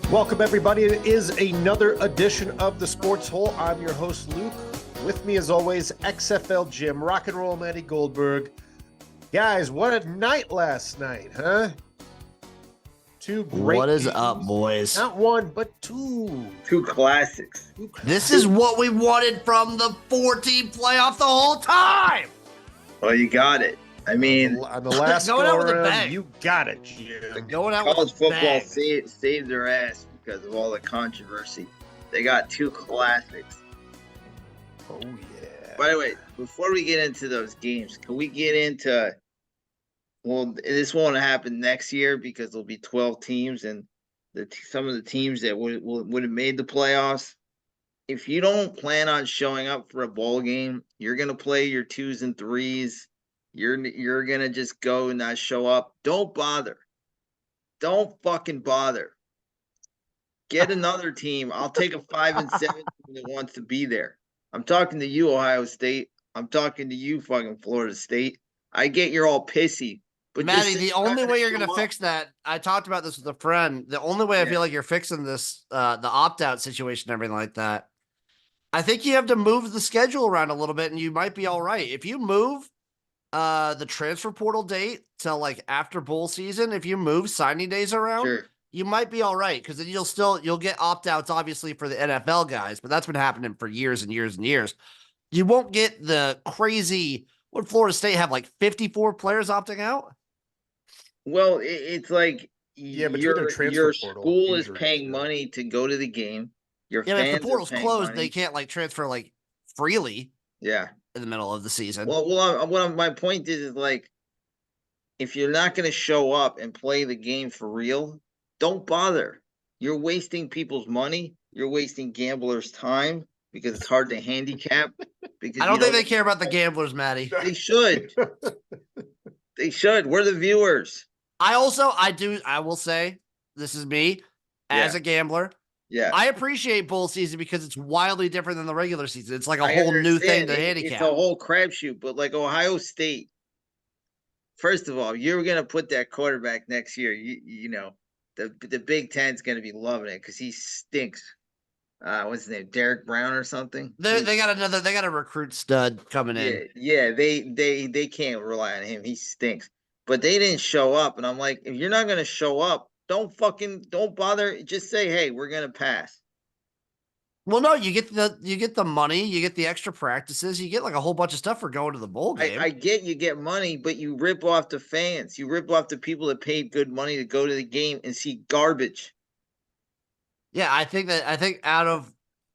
Welcome, everybody. It is another edition of the Sports Hole. I'm your host, Luke. With me, as always, XFL Jim, Rock and Roll Matty Goldberg. Guys, what a night last night, huh? Two great What is games. up, boys? Not one, but two. Two classics. This is what we wanted from the 4-team playoff the whole time. Well, you got it. I mean, on the last Going out with a go-around, bang. you got it, Jim. Going out college with a football bang. saved their ass because of all the controversy. They got two classics. Oh, yeah. By the way, before we get into those games, can we get into, well, this won't happen next year because there'll be 12 teams and some of the teams that would have made the playoffs. If you don't plan on showing up for a bowl game, you're going to play your 2s and 3s. You're going to just go and not show up. Don't bother. Don't fucking bother. Get another team. I'll take a 5 and 7 team that wants to be there. I'm talking to you, Ohio State. I'm talking to you, fucking Florida State. I get you're all pissy. But Maddie, the only way you're going to show fix that, I talked about this with a friend. The only way I feel like you're fixing this, the opt-out situation and everything like that, I think you have to move the schedule around a little bit and you might be all right. If you move the transfer portal date to like after bowl season, if you move signing days around, Sure. you might be all right because then you'll get opt-outs obviously for the NFL guys, but that's been happening for years and years and years. You won't get the crazy. Would Florida State have like 54 players opting out? Well, it's like But your portal school is injuries, paying money to go to the game. Your Yeah, but fans if the portal's are paying closed, money. they can't like transfer like freely Yeah. in the middle of the season. Well, my point is like, if you're not going to show up and play the game for real, don't bother. You're wasting people's money. You're wasting gamblers' time because it's hard to handicap. Because I don't think they care about the gamblers, Maddie. They should. They should. We're the viewers. I will say, this is me as a gambler. Yeah. I appreciate bowl season because it's wildly different than the regular season. It's like a whole new thing to handicap. It's a whole crapshoot. But like Ohio State, first of all, you're going to put that quarterback next year. You know, the Big Ten's going to be loving it because he stinks. What's his name? Derek Brown or something? They got a recruit stud coming in. Yeah, they can't rely on him. He stinks. But they didn't show up. And I'm like, if you're not going to show up, don't bother. Just say, hey, we're going to pass. Well, no, you get the money, you get the extra practices, you get like a whole bunch of stuff for going to the bowl game. I get you get money, but you rip off the fans. You rip off the people that paid good money to go to the game and see garbage. Yeah, I think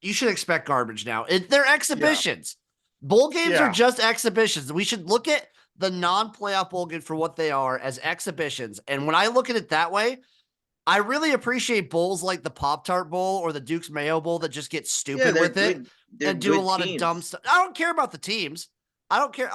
you should expect garbage now. They're exhibitions. Yeah. Bowl games are just exhibitions. We should look at the non-playoff bowl game for what they are as exhibitions. And when I look at it that way, I really appreciate bowls like the Pop-Tart Bowl or the Duke's Mayo Bowl that just get stupid with it and do a lot of dumb stuff. I don't care about the teams. I don't care.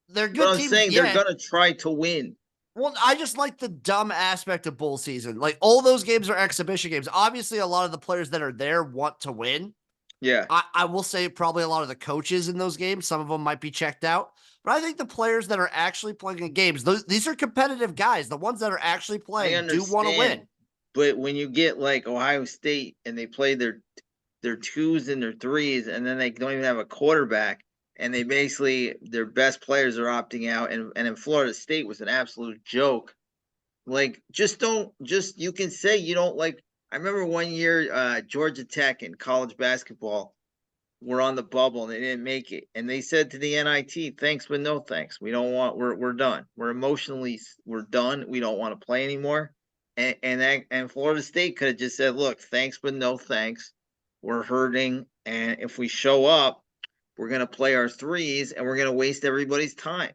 They're good teams. I'm saying they're going to try to win. Well, I just like the dumb aspect of bowl season. Like all those games are exhibition games. Obviously, a lot of the players that are there want to win. Yeah. I will say probably a lot of the coaches in those games, some of them might be checked out. But I think the players that are actually playing in games, these are competitive guys. The ones that are actually playing do want to win. But when you get like Ohio State and they play their 2s and their 3s, and then they don't even have a quarterback, and they basically their best players are opting out, and in Florida State was an absolute joke. Like, you can say you don't like. I remember one year Georgia Tech in college basketball were on the bubble and they didn't make it, and they said to the NIT, "Thanks, but no thanks. We don't want. We're done. We're done. We don't want to play anymore." And Florida State could have just said, "Look, thanks, but no thanks. We're hurting, and if we show up, we're going to play our 3s, and we're going to waste everybody's time."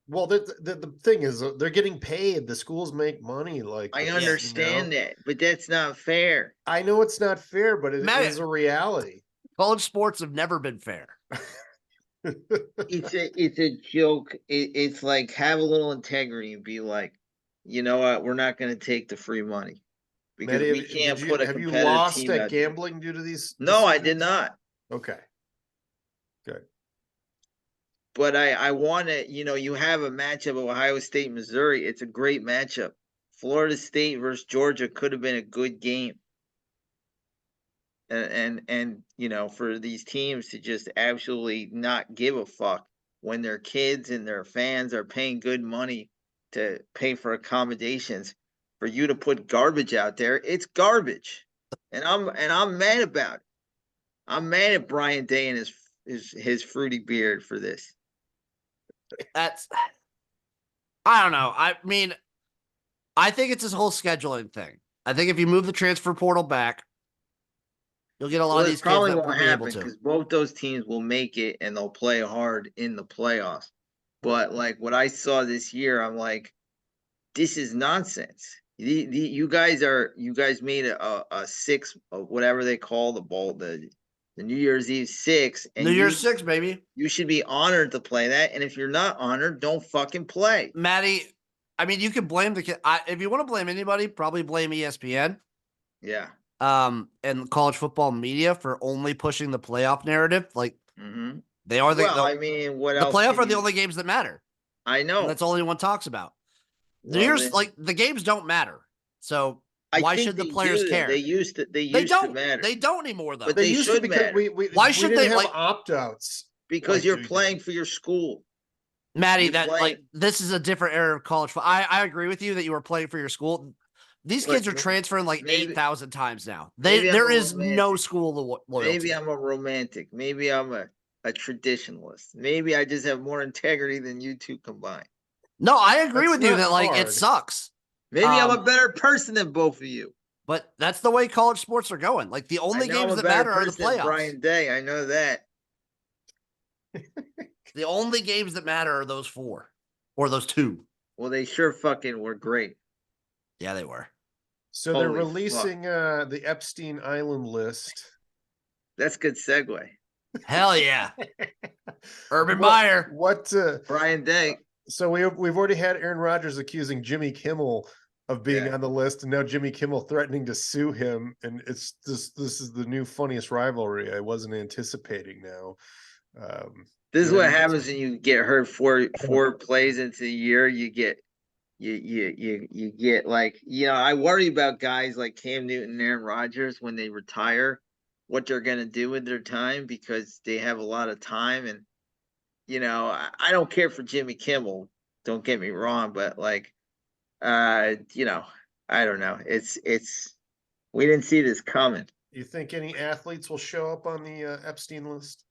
Well, the thing is, they're getting paid. The schools make money. Like I understand that, but that's not fair. I know it's not fair, but it is a reality. College sports have never been fair. It's a joke. It's like, have a little integrity and be like, you know what? We're not going to take the free money because we can't put a competitive team. Have you lost at gambling due to these? No, I did not. Okay. Good. But I want to, you have a matchup of Ohio State, Missouri. It's a great matchup. Florida State versus Georgia could have been a good game. And for these teams to just absolutely not give a fuck when their kids and their fans are paying good money to pay for accommodations, for you to put garbage out there, it's garbage. And I'm mad about it. I'm mad at Brian Day and his fruity beard for this. I don't know. I mean, I think it's this whole scheduling thing. I think if you move the transfer portal back, you'll get a lot of these kids that won't be able to. Because both those teams will make it and they'll play hard in the playoffs. But like what I saw this year, I'm like, this is nonsense. You guys made a six, whatever they call the ball, the New Year's Eve 6. And New Year's 6, baby. You should be honored to play that. And if you're not honored, don't fucking play. Maddie, I mean, you can blame the kid. If you want to blame anybody, probably blame ESPN. Yeah. And college football media for only pushing the playoff narrative. Like, they are the. Well, I mean, what else? The playoff are the only games that matter. I know. And that's all anyone talks about. New Year's, like, the games don't matter. So why should the players care? They used to matter. They don't anymore, though. But they should matter. Why should they have opt-outs? Because you're playing for your school. Maddie, this is a different era of college football. I agree with you that you were playing for your school. These kids are transferring like 8,000 times now. There is no school loyalty. Maybe I'm a romantic. Maybe I'm a traditionalist. Maybe I just have more integrity than you two combined. No, I agree with you that like it sucks. Maybe I'm a better person than both of you. But that's the way college sports are going. Like the only games that matter are the playoffs. Brian Day, I know that. The only games that matter are those 4 or those 2. Well, they sure fucking were great. Yeah, they were. So they're releasing the Epstein Island list. That's a good segue. Hell yeah. Urban Meyer. Brian Day. So we've already had Aaron Rodgers accusing Jimmy Kimmel of being on the list, and now Jimmy Kimmel threatening to sue him. And it's this is the new funniest rivalry I wasn't anticipating now. This is what happens when you get hurt four plays into the year. You get like, I worry about guys like Cam Newton and Aaron Rodgers when they retire, what they're going to do with their time, because they have a lot of time. And, I don't care for Jimmy Kimmel. Don't get me wrong. But like, I don't know. We didn't see this coming. You think any athletes will show up on the Epstein list?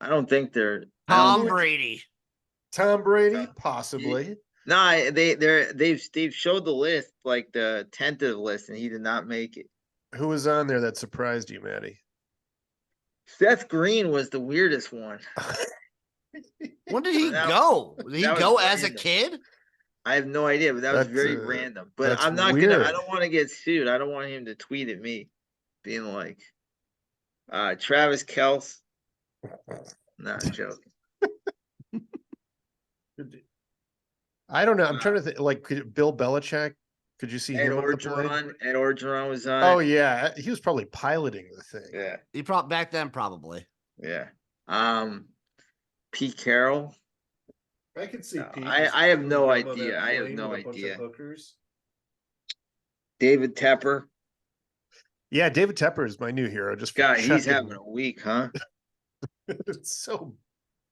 I don't think they're Tom Brady. Tom Brady, possibly. No, they've showed the list, like the tentative list, and he did not make it. Who was on there that surprised you, Maddie? Seth Green was the weirdest one. When did he go? Did he go as a kid? I have no idea, but that was very random. But I'm not I don't want to get sued. I don't want him to tweet at me being like, Travis Kelce. No, I'm joking. I don't know. I'm trying to think. Like, Bill Belichick? Could you see him on the plane? Ed Orgeron was on. Oh yeah, he was probably piloting the thing. Yeah, he back then probably. Yeah. Pete Carroll. I could see Pete. I have no idea. I have no idea. David Tepper. Yeah, David Tepper is my new hero. Just he's having a week, huh? It's so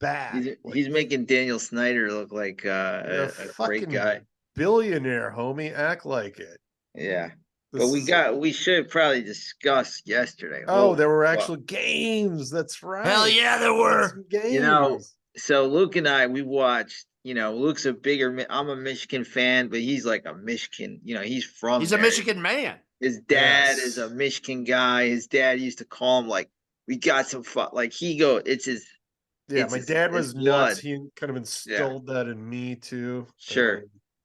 bad. He's making Daniel Snyder look like a great guy. Billionaire, homie. Act like it. Yeah. But we should probably discuss yesterday. Oh, there were actual games. That's right. Hell yeah, there were. Games. So Luke and I, we watched, Luke's I'm a Michigan fan, but he's like a Michigan, he's a Michigan man. His dad is a Michigan guy. His dad used to call him like, we got some fun. Like it's his. Yeah, my dad was nuts. He kind of instilled that in me too. Sure.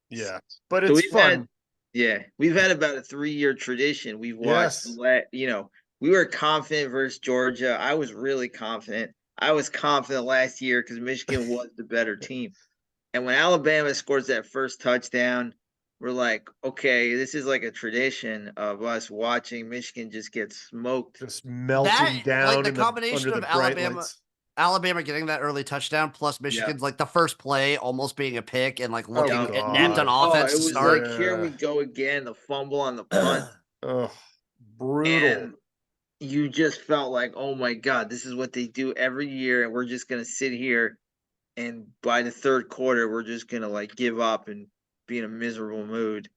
Yeah, but it's fun. We've had about a 3-year tradition. We've watched, we were confident versus Georgia. I was really confident. I was confident last year because Michigan was the better team. And when Alabama scores that first touchdown, we're like, okay, this is like a tradition of us watching Michigan just get smoked. Just melting down. Like the combination of Alabama. Alabama getting that early touchdown, plus Michigan's like the first play almost being a pick and like looking inept on offense it to was start. like, here we go again, the fumble on the punt. Brutal. And you just felt like, oh my God, this is what they do every year. And we're just going to sit here. And by the third quarter, we're just going to like give up and be in a miserable mood.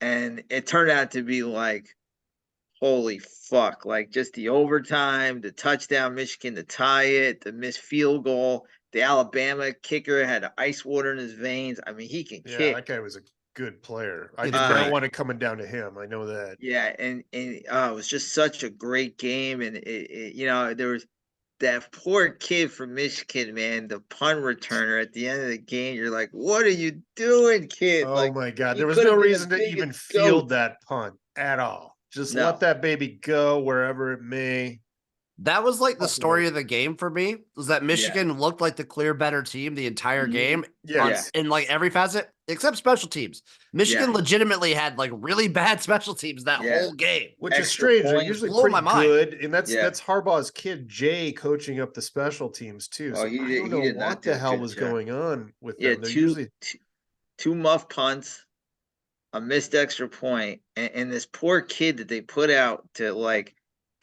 And it turned out to be like, holy fuck, like just the overtime, the touchdown, Michigan to tie it, the missed field goal, the Alabama kicker had ice water in his veins. I mean, he can kick. That guy was a good player. I He's did not great. want it coming down to him. I know that. Yeah, and it was just such a great game, and there was that poor kid from Michigan, man, the punt returner at the end of the game. You're like, what are you doing, kid? Oh Like, my God, he there was could no have been reason the to even biggest field goat. that punt at all. Just No. let that baby go wherever it may. That was like the Fucking story great. of the game for me, was that Michigan looked like the clear better team the entire game Yes. in like every facet except special teams. Michigan legitimately had like really bad special teams that whole game. Which is Extra strange. They're points. usually Blew my pretty mind. good. And that's Harbaugh's kid, Jay, coaching up the special teams too. Oh, So he I did- don't he know did what not do the a hell good was job. going on with Yeah, them. They're usually two muff punts, a missed extra point, and this poor kid that they put out to like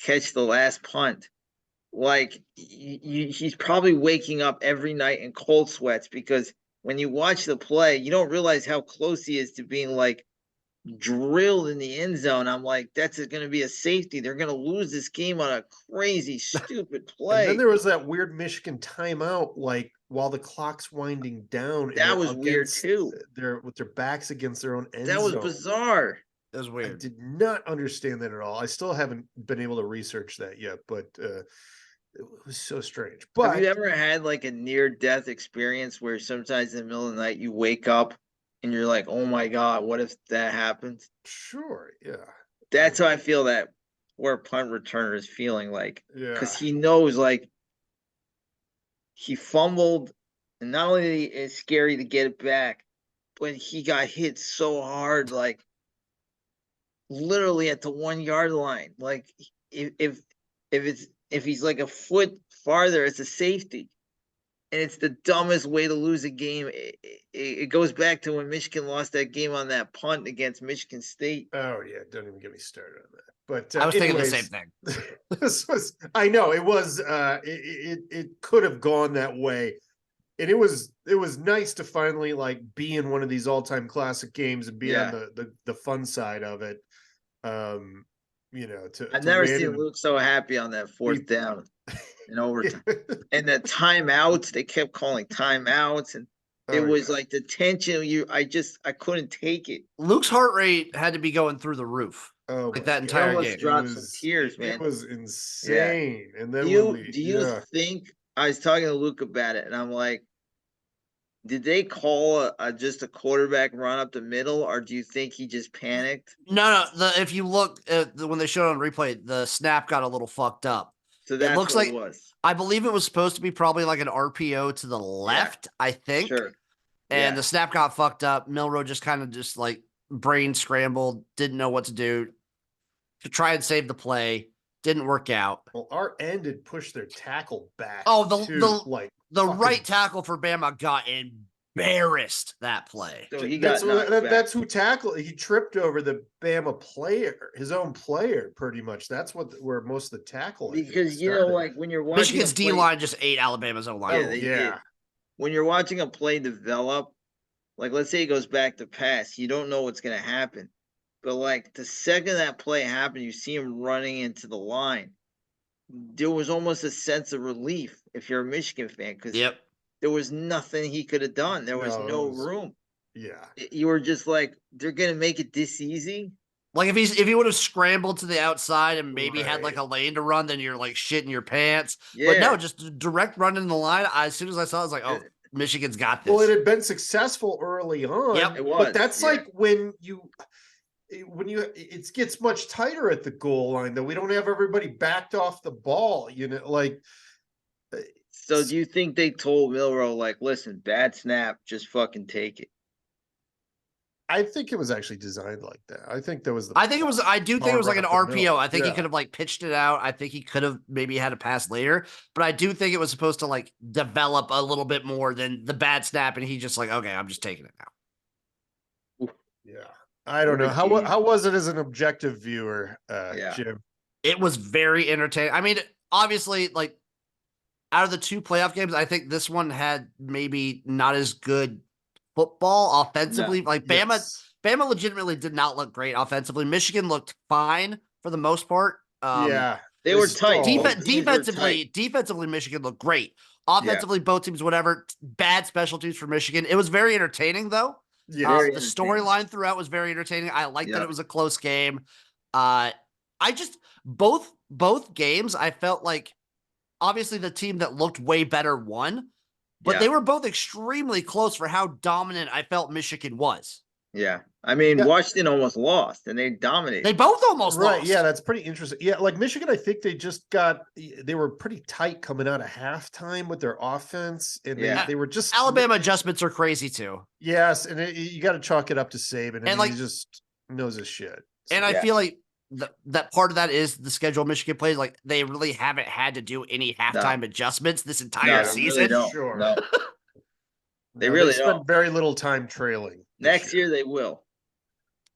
catch the last punt. Like he's probably waking up every night in cold sweats because when you watch the play, you don't realize how close he is to being like drilled in the end zone. I'm like, that's going to be a safety. They're going to lose this game on a crazy, stupid play. And then there was that weird Michigan timeout, like while the clock's winding down. And that was weird too. They're with their backs against their own end That was zone. bizarre. It was weird. I did not understand that at all. I still haven't been able to research that yet, but it was so strange. But have you ever had like a near-death experience where sometimes in the middle of the night you wake up and you're like, oh my God, what if that happens? Sure, yeah. That's how I feel that where punt returner is feeling like, because Yeah. he knows like he fumbled, and not only is it scary to get it back, but he got hit so hard, like literally at the 1 yard line. Like if he's like a foot farther, it's a safety. And it's the dumbest way to lose a game. It goes back to when Michigan lost that game on that punt against Michigan State. Oh yeah, don't even get me started on that. But I was thinking the same thing. This was, I know it was. It could have gone that way, and it was nice to finally like be in one of these all-time classic games and be on the fun side of it. I've never seen Luke so happy on that fourth down in overtime. And the timeouts, they kept calling timeouts, and it was like the tension. I couldn't take it. Luke's heart rate had to be going through the roof. Oh, like that entire almost game. dropped some tears, man. It was insane. And then do you think, I was talking to Luke about it, and I'm like, did they call just a quarterback run up the middle, or do you think he just panicked? No. If you look at when they showed on replay, the snap got a little fucked up. So that looks like it was. I believe it was supposed to be probably like an RPO to the left, I think. Sure. And the snap got fucked up. Milroe just kind of just like brain scrambled, didn't know what to do. To try and save the play, didn't work out. Well, our end had pushed their tackle back. Oh, the right tackle for Bama got embarrassed that play. So he that's who tackled. He tripped over the Bama player, his own player, pretty much. That's where most of the tackle. Because like when you're watching Michigan's D line just ate Alabama's O line. Yeah. When you're watching a play develop, like let's say it goes back to pass, you don't know what's going to happen. But like the second that play happened, you see him running into the line. There was almost a sense of relief if you're a Michigan fan, because there was nothing he could have done. There was no room. Yeah. You were just like, they're going to make it this easy. Like if he would have scrambled to the outside and maybe had like a lane to run, then you're like shitting your pants. Yeah. But no, just direct run in the line. As soon as I saw it, I was like, oh, Michigan's got this. Well, it had been successful early on. Yep, it was. But that's like when it gets much tighter at the goal line, though. We don't have everybody backed off the ball, like. So do you think they told Milroe, like, listen, bad snap, just fucking take it? I think it was actually designed like that. I think there was I think it was. I do think it was like an up the RPO. middle. I think he Yeah. could have like pitched it out. I think he could have maybe had a pass later, but I do think it was supposed to like develop a little bit more than the bad snap, and he just like, okay, I'm just taking it now. Yeah. I don't know. How was it as an objective viewer, Jim? It was very entertaining. I mean, obviously, like out of the two playoff games, I think this one had maybe not as good football offensively. No. Like Bama legitimately did not look great offensively. Michigan looked fine for the most part. Yeah. They were tight. Defensively, Michigan looked great. Offensively, both teams, whatever. Bad special teams for Michigan. It was very entertaining, though. Yeah. The storyline throughout was very entertaining. I like that it was a close game. Both games, I felt like obviously the team that looked way better won, but they were both extremely close for how dominant I felt Michigan was. Yeah. I mean, Washington almost lost, and they dominated. They both almost lost. Yeah, that's pretty interesting. Yeah, like Michigan, I think they were pretty tight coming out of halftime with their offense, and they were just Alabama adjustments are crazy too. Yes, and you got to chalk it up to Saban, and he just knows his shit. So, and I feel like that part of that is the schedule Michigan plays. Like they really haven't had to do any halftime adjustments this entire season. Really sure. No. They really spent very little time trailing. Next year they will.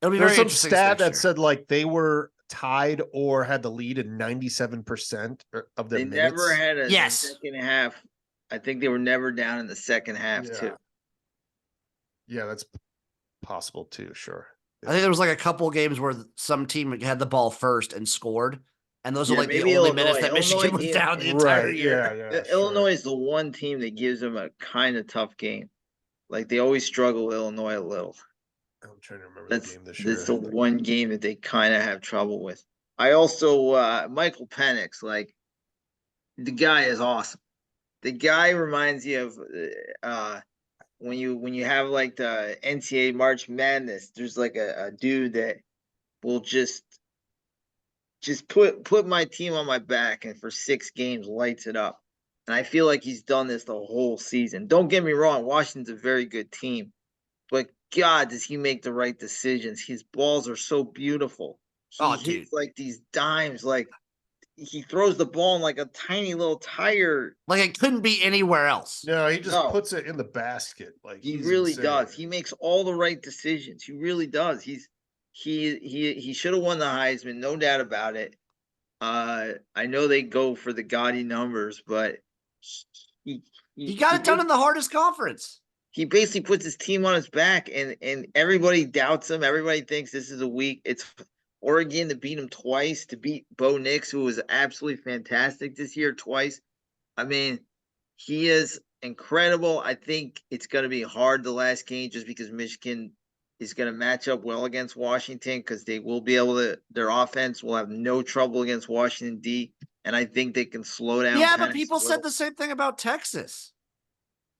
It'll be There's very some stat that said like they were tied or had the lead in 97% of their minutes. They never had a second half. I think they were never down in the second half too. Yeah, that's possible too. Sure. I think there was like a couple of games where some team had the ball first and scored, and those are like the only minutes that Michigan was down the entire year. Yeah, Illinois is the one team that gives them a kind of tough game. Like they always struggle with Illinois a little. I'm trying to remember the game this year. That's the one game that they kind of have trouble with. I also Michael Penix, like the guy is awesome. The guy reminds you of when you have like the NCAA March Madness. There's like a dude that will just put my team on my back and for 6 games lights it up. And I feel like he's done this the whole season. Don't get me wrong, Washington's a very good team, but God, does he make the right decisions? His balls are so beautiful. He hits like these dimes, like he throws the ball in like a tiny little tire. Like it couldn't be anywhere else. No, he just puts it in the basket. Like he really does. He makes all the right decisions. He really does. He should have won the Heisman, no doubt about it. I know they go for the gaudy numbers, but he got it done in the hardest conference. He basically puts his team on his back, and everybody doubts him. Everybody thinks this is a week. It's Oregon to beat him twice, to beat Bo Nix, who was absolutely fantastic this year twice. I mean, he is incredible. I think it's going to be hard the last game just because Michigan is going to match up well against Washington because they will be able to, their offense will have no trouble against Washington D, and I think they can slow down. Yeah, but people said the same thing about Texas.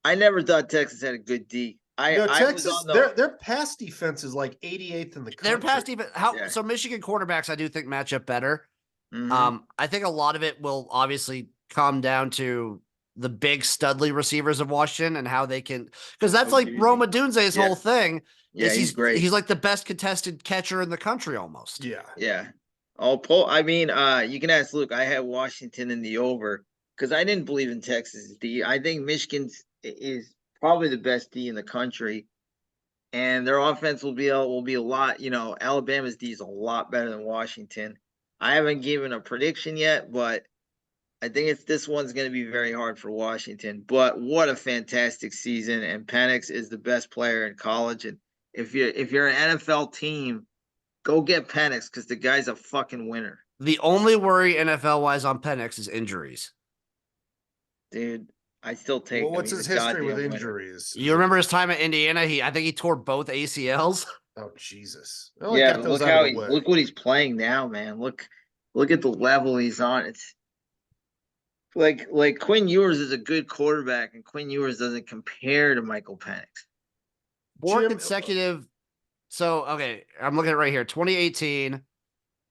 I never thought Texas had a good D. Texas, their pass defense is like 88th in the country. Their pass defense, so Michigan quarterbacks, I do think match up better. Mm-hmm. I think a lot of it will obviously come down to the big Studley receivers of Washington and how they can, because that's like Rome Odunze's whole thing. Yeah, he's great. He's like the best contested catcher in the country almost. Yeah. I mean, you can ask Luke. I had Washington in the over because I didn't believe in Texas D. I think Michigan's is probably the best D in the country, and their offense will be a lot. Alabama's D is a lot better than Washington. I haven't given a prediction yet, but I think this one's going to be very hard for Washington. But what a fantastic season, and Penix is the best player in college. And if you're an NFL team, go get Penix because the guy's a fucking winner. The only worry NFL wise on Penix is injuries, dude. I still take. Well, what's his history with injuries? You remember his time at Indiana? I think he tore both ACLs. Oh Jesus! Look what he's playing now, man. Look at the level he's on. It's like Quinn Ewers is a good quarterback, and Quinn Ewers doesn't compare to Michael Penix. 4 consecutive. So okay, I'm looking at it right here. 2018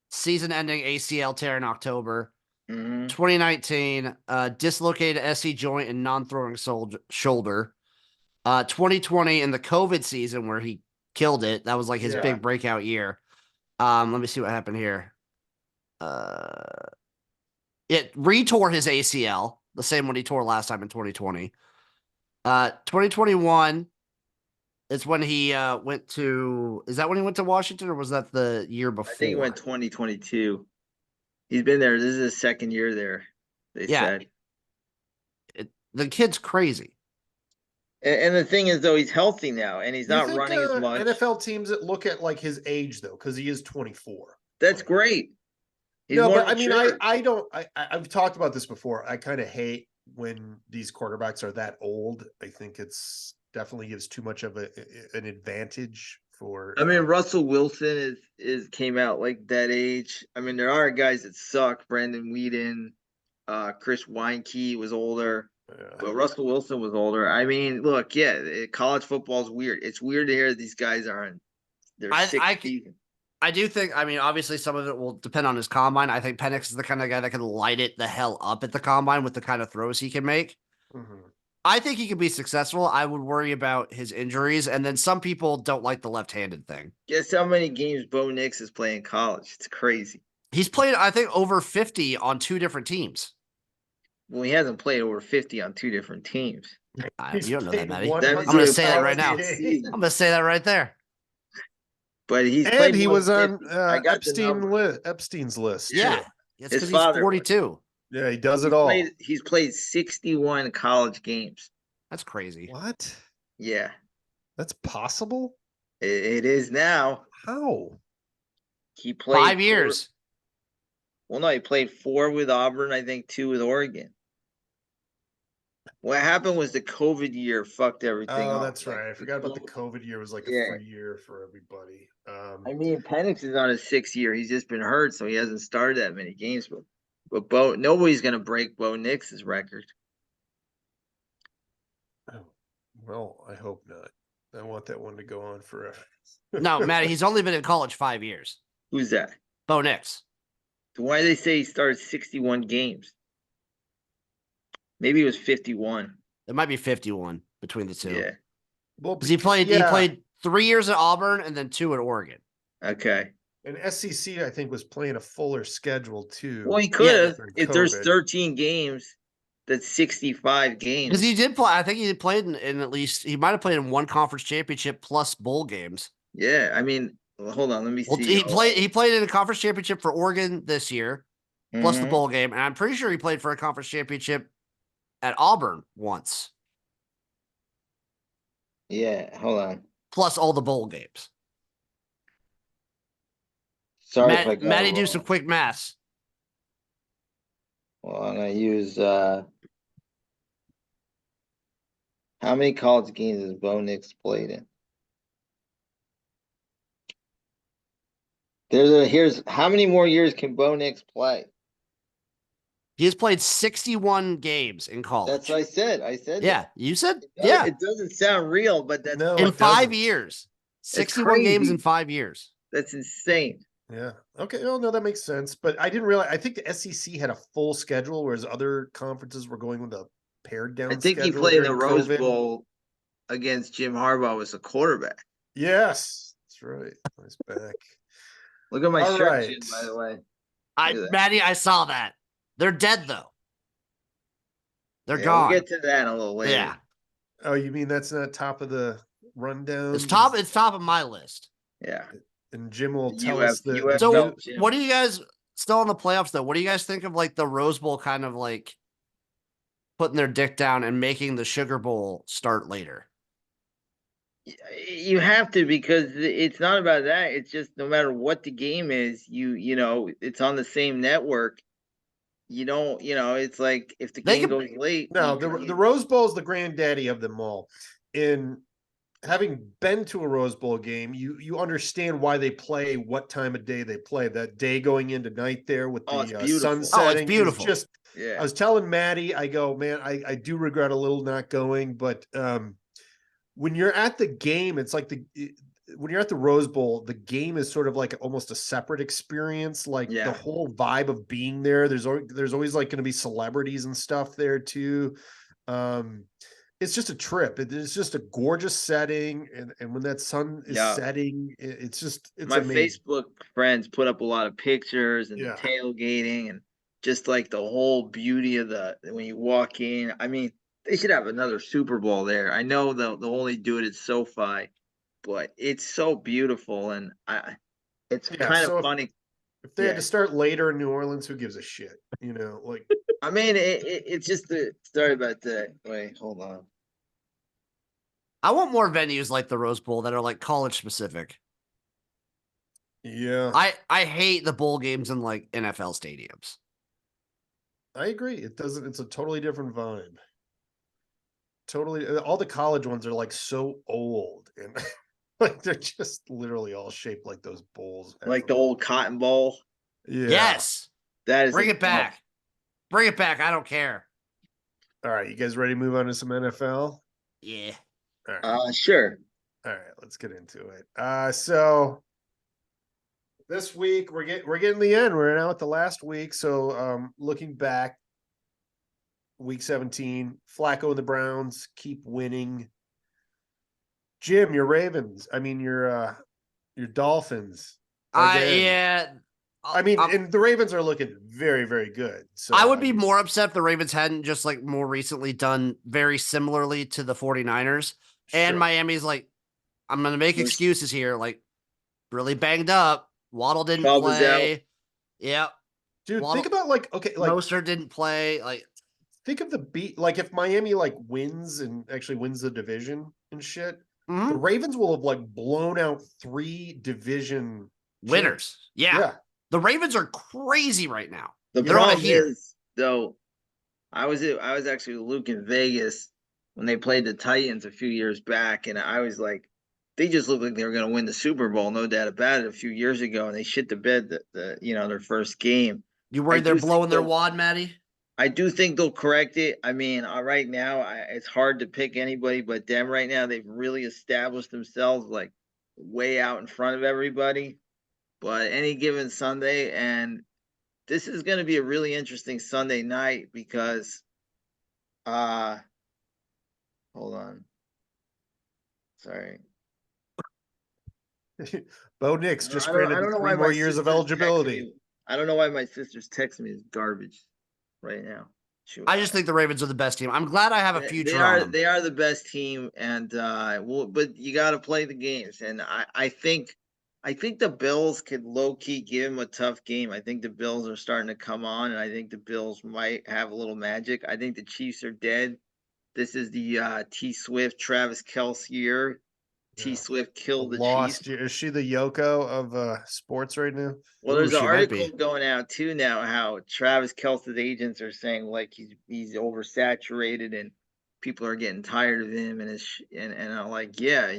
season-ending ACL tear in October. 2019, dislocated SC joint and non-throwing shoulder. 2020 in the COVID season where he killed it. That was like his Yeah. big breakout year. Let me see what happened here. It retore his ACL, the same one he tore last time in 2020. 2021 is when he went to. Is that when he went to Washington, or was that the year before? I think he went 2022. He's been there. This is his second year there. They said. The kid's crazy. And the thing is, though, he's healthy now, and he's not running as much. NFL teams that look at like his age though, because he is 24. That's great. He's but I mean, I don't. I've talked about this before. I kind of hate when these quarterbacks are that old. I think it's definitely gives too much of an advantage for. I mean, Russell Wilson is came out like that age. I mean, there are guys that suck. Brandon Whedon, Chris Weinke was older. But Russell Wilson was older. I mean, look, college football is weird. It's weird to hear these guys are in their sixth season. I do think, I mean, obviously some of it will depend on his combine. I think Penix is the kind of guy that can light it the hell up at the combine with the kind of throws he can make. Mm-hmm. I think he could be successful. I would worry about his injuries. And then some people don't like the left-handed thing. Guess how many games Bo Nix is playing in college? It's crazy. He's played, I think, over 50 on 2 different teams. Well, he hasn't played over 50 on 2 different teams. You don't know that, Matty. I'm going to say that right now. I'm going to say that right there. But he was on Epstein's list. Yeah, it's because he's 42. Yeah, he does it all. He's played 61 college games. That's crazy. What? Yeah, that's possible. It is now. How? He played 5 years. Well, no, he played 4 with Auburn, I think 2 with Oregon. What happened was the COVID year fucked everything up. Oh, that's right. I forgot about the COVID year. It was like a free year for everybody. I mean, Penix is on his 6th year. He's just been hurt, so he hasn't started that many games. But nobody's going to break Bo Nix's record. Oh, well, I hope not. I want that one to go on forever. No, Matty, he's only been in college 5 years. Who's that? Bo Nix. So why do they say he started 61 games? Maybe it was 51. It might be 51 between the two. Yeah. Well, because he played 3 years at Auburn and then 2 at Oregon. Okay. And SEC, I think, was playing a fuller schedule too. Well, he could have. If there's 13 games, that's 65 games. Because he did play. I think he played in at least. He might have played in 1 conference championship plus bowl games. Yeah, I mean, hold on, let me see. He played in a conference championship for Oregon this year, plus the bowl game, and I'm pretty sure he played for a conference championship at Auburn once. Yeah, hold on. Plus all the bowl games. Sorry if I got Matty, do some quick math. Well, I'm going to use how many college games has Bo Nix played in? Here's how many more years can Bo Nix play? He has played 61 games in college. That's what I said. Yeah, you said yeah. It doesn't sound real, but that's in 5 years. 61 games in 5 years. That's insane. Yeah. Okay. Oh no, that makes sense. But I didn't realize. I think the SEC had a full schedule, whereas other conferences were going with a pared down. I think he played in the Rose Bowl against Jim Harbaugh as a quarterback. Yes, that's right. Nice back. Look at my shirt, Jim, by the way. Matty, I saw that. They're dead though. They're gone. We'll get to that a little later. Yeah. Oh, you mean that's not top of the rundown? It's top of my list. Yeah. And Jim will tell us So what do you guys still in the playoffs though? What do you guys think of like the Rose Bowl kind of like putting their dick down and making the Sugar Bowl start later? You have to, because it's not about that. It's just no matter what the game is, you know, it's on the same network. You don't, it's like if the game goes late. No, the Rose Bowl is the granddaddy of them all. In having been to a Rose Bowl game, you understand why they play, what time of day they play. That day going into night there with the sun setting. It's beautiful. I was telling Maddie, I go, man, I do regret a little not going, but when you're at the game, it's like when you're at the Rose Bowl, the game is sort of like almost a separate experience. Like the whole vibe of being there. There's always like going to be celebrities and stuff there too. it's just a trip. It's just a gorgeous setting, and when that sun is setting, it's my amazing. Facebook friends put up a lot of pictures and the Yeah. tailgating and just like the whole beauty of when you walk in. I mean, they should have another Super Bowl there. I know they'll only do it at SoFi, but it's so beautiful and it's Yeah. kind of So funny. if they had to start later in New Orleans, who gives a shit? Like. I mean, it's just the story about that. Wait, hold on. I want more venues like the Rose Bowl that are like college specific. Yeah. I hate the bowl games in like NFL stadiums. I agree. It's a totally different vibe. Totally. All the college ones are like so old and like they're just literally all shaped like those bowls. Like the old Cotton Bowl. Yeah. Yes. That is Bring it back. Bring it back. I don't care. All right. You guys ready to move on to some NFL? Yeah. All right. Sure. All right. Let's get into it. So this week we're getting the end. We're now at the last week. So looking back, week 17, Flacco and the Browns keep winning. Jim, your Ravens. I mean your Dolphins. Again. And the Ravens are looking very, very good. So I would be more upset if the Ravens hadn't just like more recently done very similarly to the 49ers. Sure. And Miami's like, I'm going to make excuses here. Like, really banged up. Waddle didn't play. Yep. Dude, think about like Mostert didn't play. Like, think of the beat. Like if Miami like wins and actually wins the division and shit, the Ravens will have like blown out 3 division winners. Yeah. The Ravens are crazy right now. The problem is, though, I was actually with Luke in Vegas when they played the Titans a few years back, and I was like, they just looked like they were going to win the Super Bowl, no doubt about it, a few years ago, and they shit the bed their first game. You worried they're blowing their wad, Matty? I do think they'll correct it. I mean, right now, it's hard to pick anybody but them right now. They've really established themselves like way out in front of everybody. But any given Sunday, and this is going to be a really interesting Sunday night because, hold on. Sorry. Bo Nix just granted 3 more years of eligibility. I don't know why my sister's texting me is garbage right now. I just think the Ravens are the best team. I'm glad I have a future on them. They are the best team, and but you got to play the games, and I think the Bills could low-key give them a tough game. I think the Bills are starting to come on, and I think the Bills might have a little magic. I think the Chiefs are dead. This is the T. Swift, Travis Kelce year. T. Swift killed the Chiefs. Is she the Yoko of sports right now? Well, there's an article going out, too, now, how Travis Kelce's agents are saying, like, he's oversaturated and people are getting tired of him. And I'm like, yeah,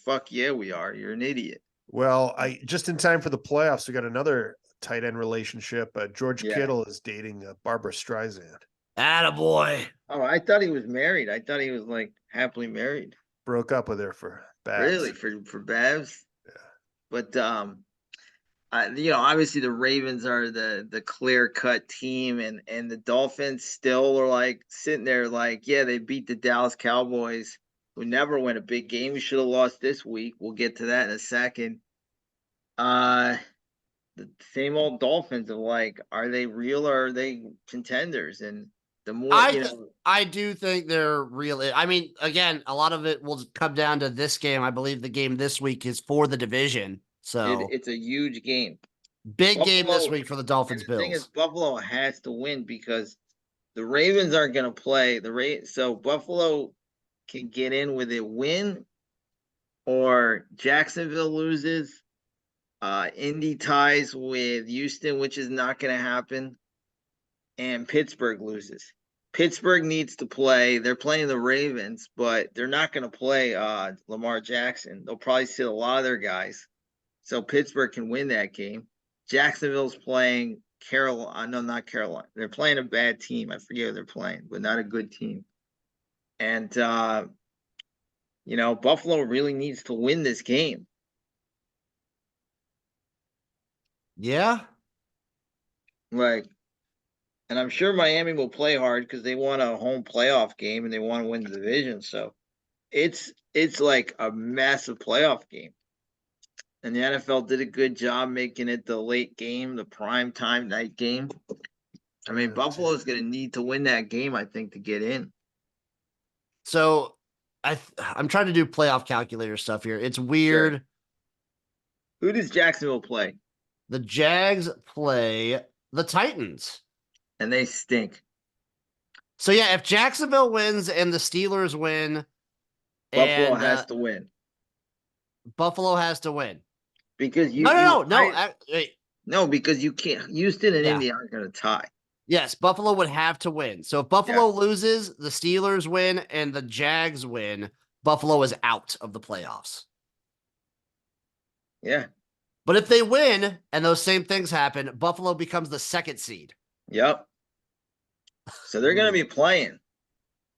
fuck yeah, we are. You're an idiot. Well, just in time for the playoffs, we got another tight end relationship. George Kittle is dating Barbara Streisand. Attaboy. Oh, I thought he was married. I thought he was like happily married. Broke up with her for Babs. Really, for Babs? Yeah. But obviously the Ravens are the clear cut team, and the Dolphins still are like sitting there like, yeah, they beat the Dallas Cowboys, who never win a big game. We should have lost this week. We'll get to that in a second. The same old Dolphins of like, are they real or are they contenders? And the more I do think they're real. I mean, again, a lot of it will come down to this game. I believe the game this week is for the division. So it's a huge game. Big game this week for the Dolphins Bills. The thing is, Buffalo has to win because the Ravens aren't going to play. So Buffalo can get in with a win, or Jacksonville loses. Indy ties with Houston, which is not going to happen, and Pittsburgh loses. Pittsburgh needs to play. They're playing the Ravens, but they're not going to play Lamar Jackson. They'll probably sit a lot of their guys, so Pittsburgh can win that game. Jacksonville's playing Carolina. No, not Carolina. They're playing a bad team. I forget who they're playing, but not a good team. And Buffalo really needs to win this game. Yeah. Like, And I'm sure Miami will play hard because they want a home playoff game and they want to win the division. So it's like a massive playoff game. And the NFL did a good job making it the late game, the prime time night game. I mean, Buffalo is going to need to win that game, I think, to get in. So I'm trying to do playoff calculator stuff here. It's weird. Sure. Who does Jacksonville play? The Jags play the Titans. And they stink. So, yeah, if Jacksonville wins and the Steelers win, Buffalo has to win. Buffalo has to win. Because no, because you can't. Houston and Indy aren't going to tie. Yes, Buffalo would have to win. So if Buffalo loses, the Steelers win, and the Jags win, Buffalo is out of the playoffs. Yeah. But if they win and those same things happen, Buffalo becomes the second seed. Yep. So they're going to be playing.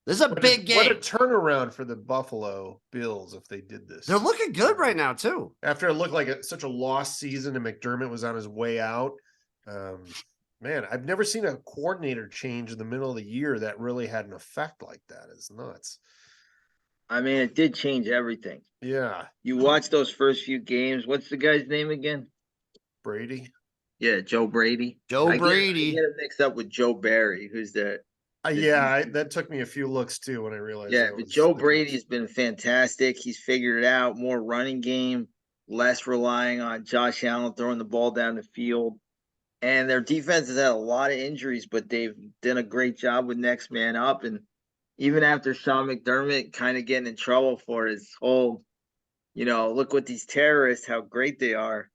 This is a big game. What a turnaround for the Buffalo Bills if they did this. They're looking good right now, too. After it looked like such a lost season and McDermott was on his way out. Man, I've never seen a coordinator change in the middle of the year that really had an effect like that. It's nuts. I mean, it did change everything. Yeah. You watch those first few games. What's the guy's name again? Brady. Yeah, Joe Brady. I get it mixed up with Joe Barry, who's the that took me a few looks too when I realized. Yeah, but Joe Brady has been fantastic. He's figured it out. More running game, less relying on Josh Allen throwing the ball down the field. And their defense has had a lot of injuries, but they've done a great job with next man up. And even after Sean McDermott kind of getting in trouble for his whole, look what these terrorists, how great they are.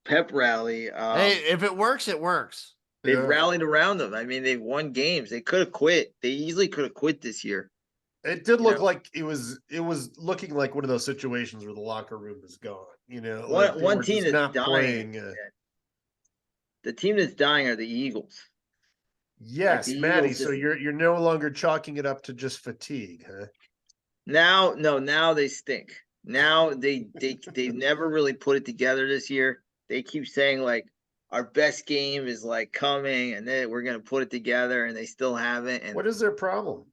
Pep rally. Hey, if it works, it works. They've rallied around them. I mean, they've won games. They could have quit. They easily could have quit this year. It did look like it was looking like one of those situations where the locker room is gone. One team that's not dying. playing. The team that's dying are the Eagles. Yes, Maddie. So you're no longer chalking it up to just fatigue, huh? Now they stink. Now they never really put it together this year. They keep saying like our best game is like coming, and then we're gonna put it together, and they still haven't. And what is their problem?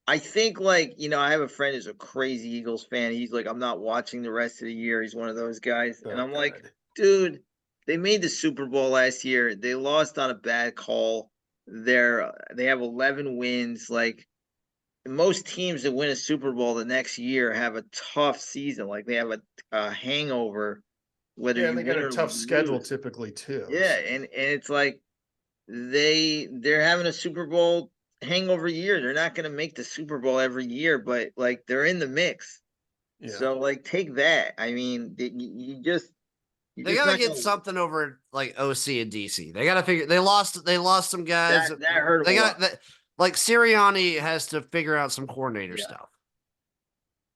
I think I have a friend who's a crazy Eagles fan. He's like, I'm not watching the rest of the year. He's one of those guys, and I'm like, dude, they made the Super Bowl last year. They lost on a bad call. They have 11 wins. Like most teams that win a Super Bowl the next year have a tough season. Like they have a hangover. Whether they got a tough schedule typically too. Yeah, and it's like they're having a Super Bowl hangover year. They're not going to make the Super Bowl every year, but like they're in the mix. Yeah. So like take that. I mean, they got to get something over like OC and DC. They got to figure. They lost some guys. That hurt. They got like Sirianni has to figure out some coordinator stuff.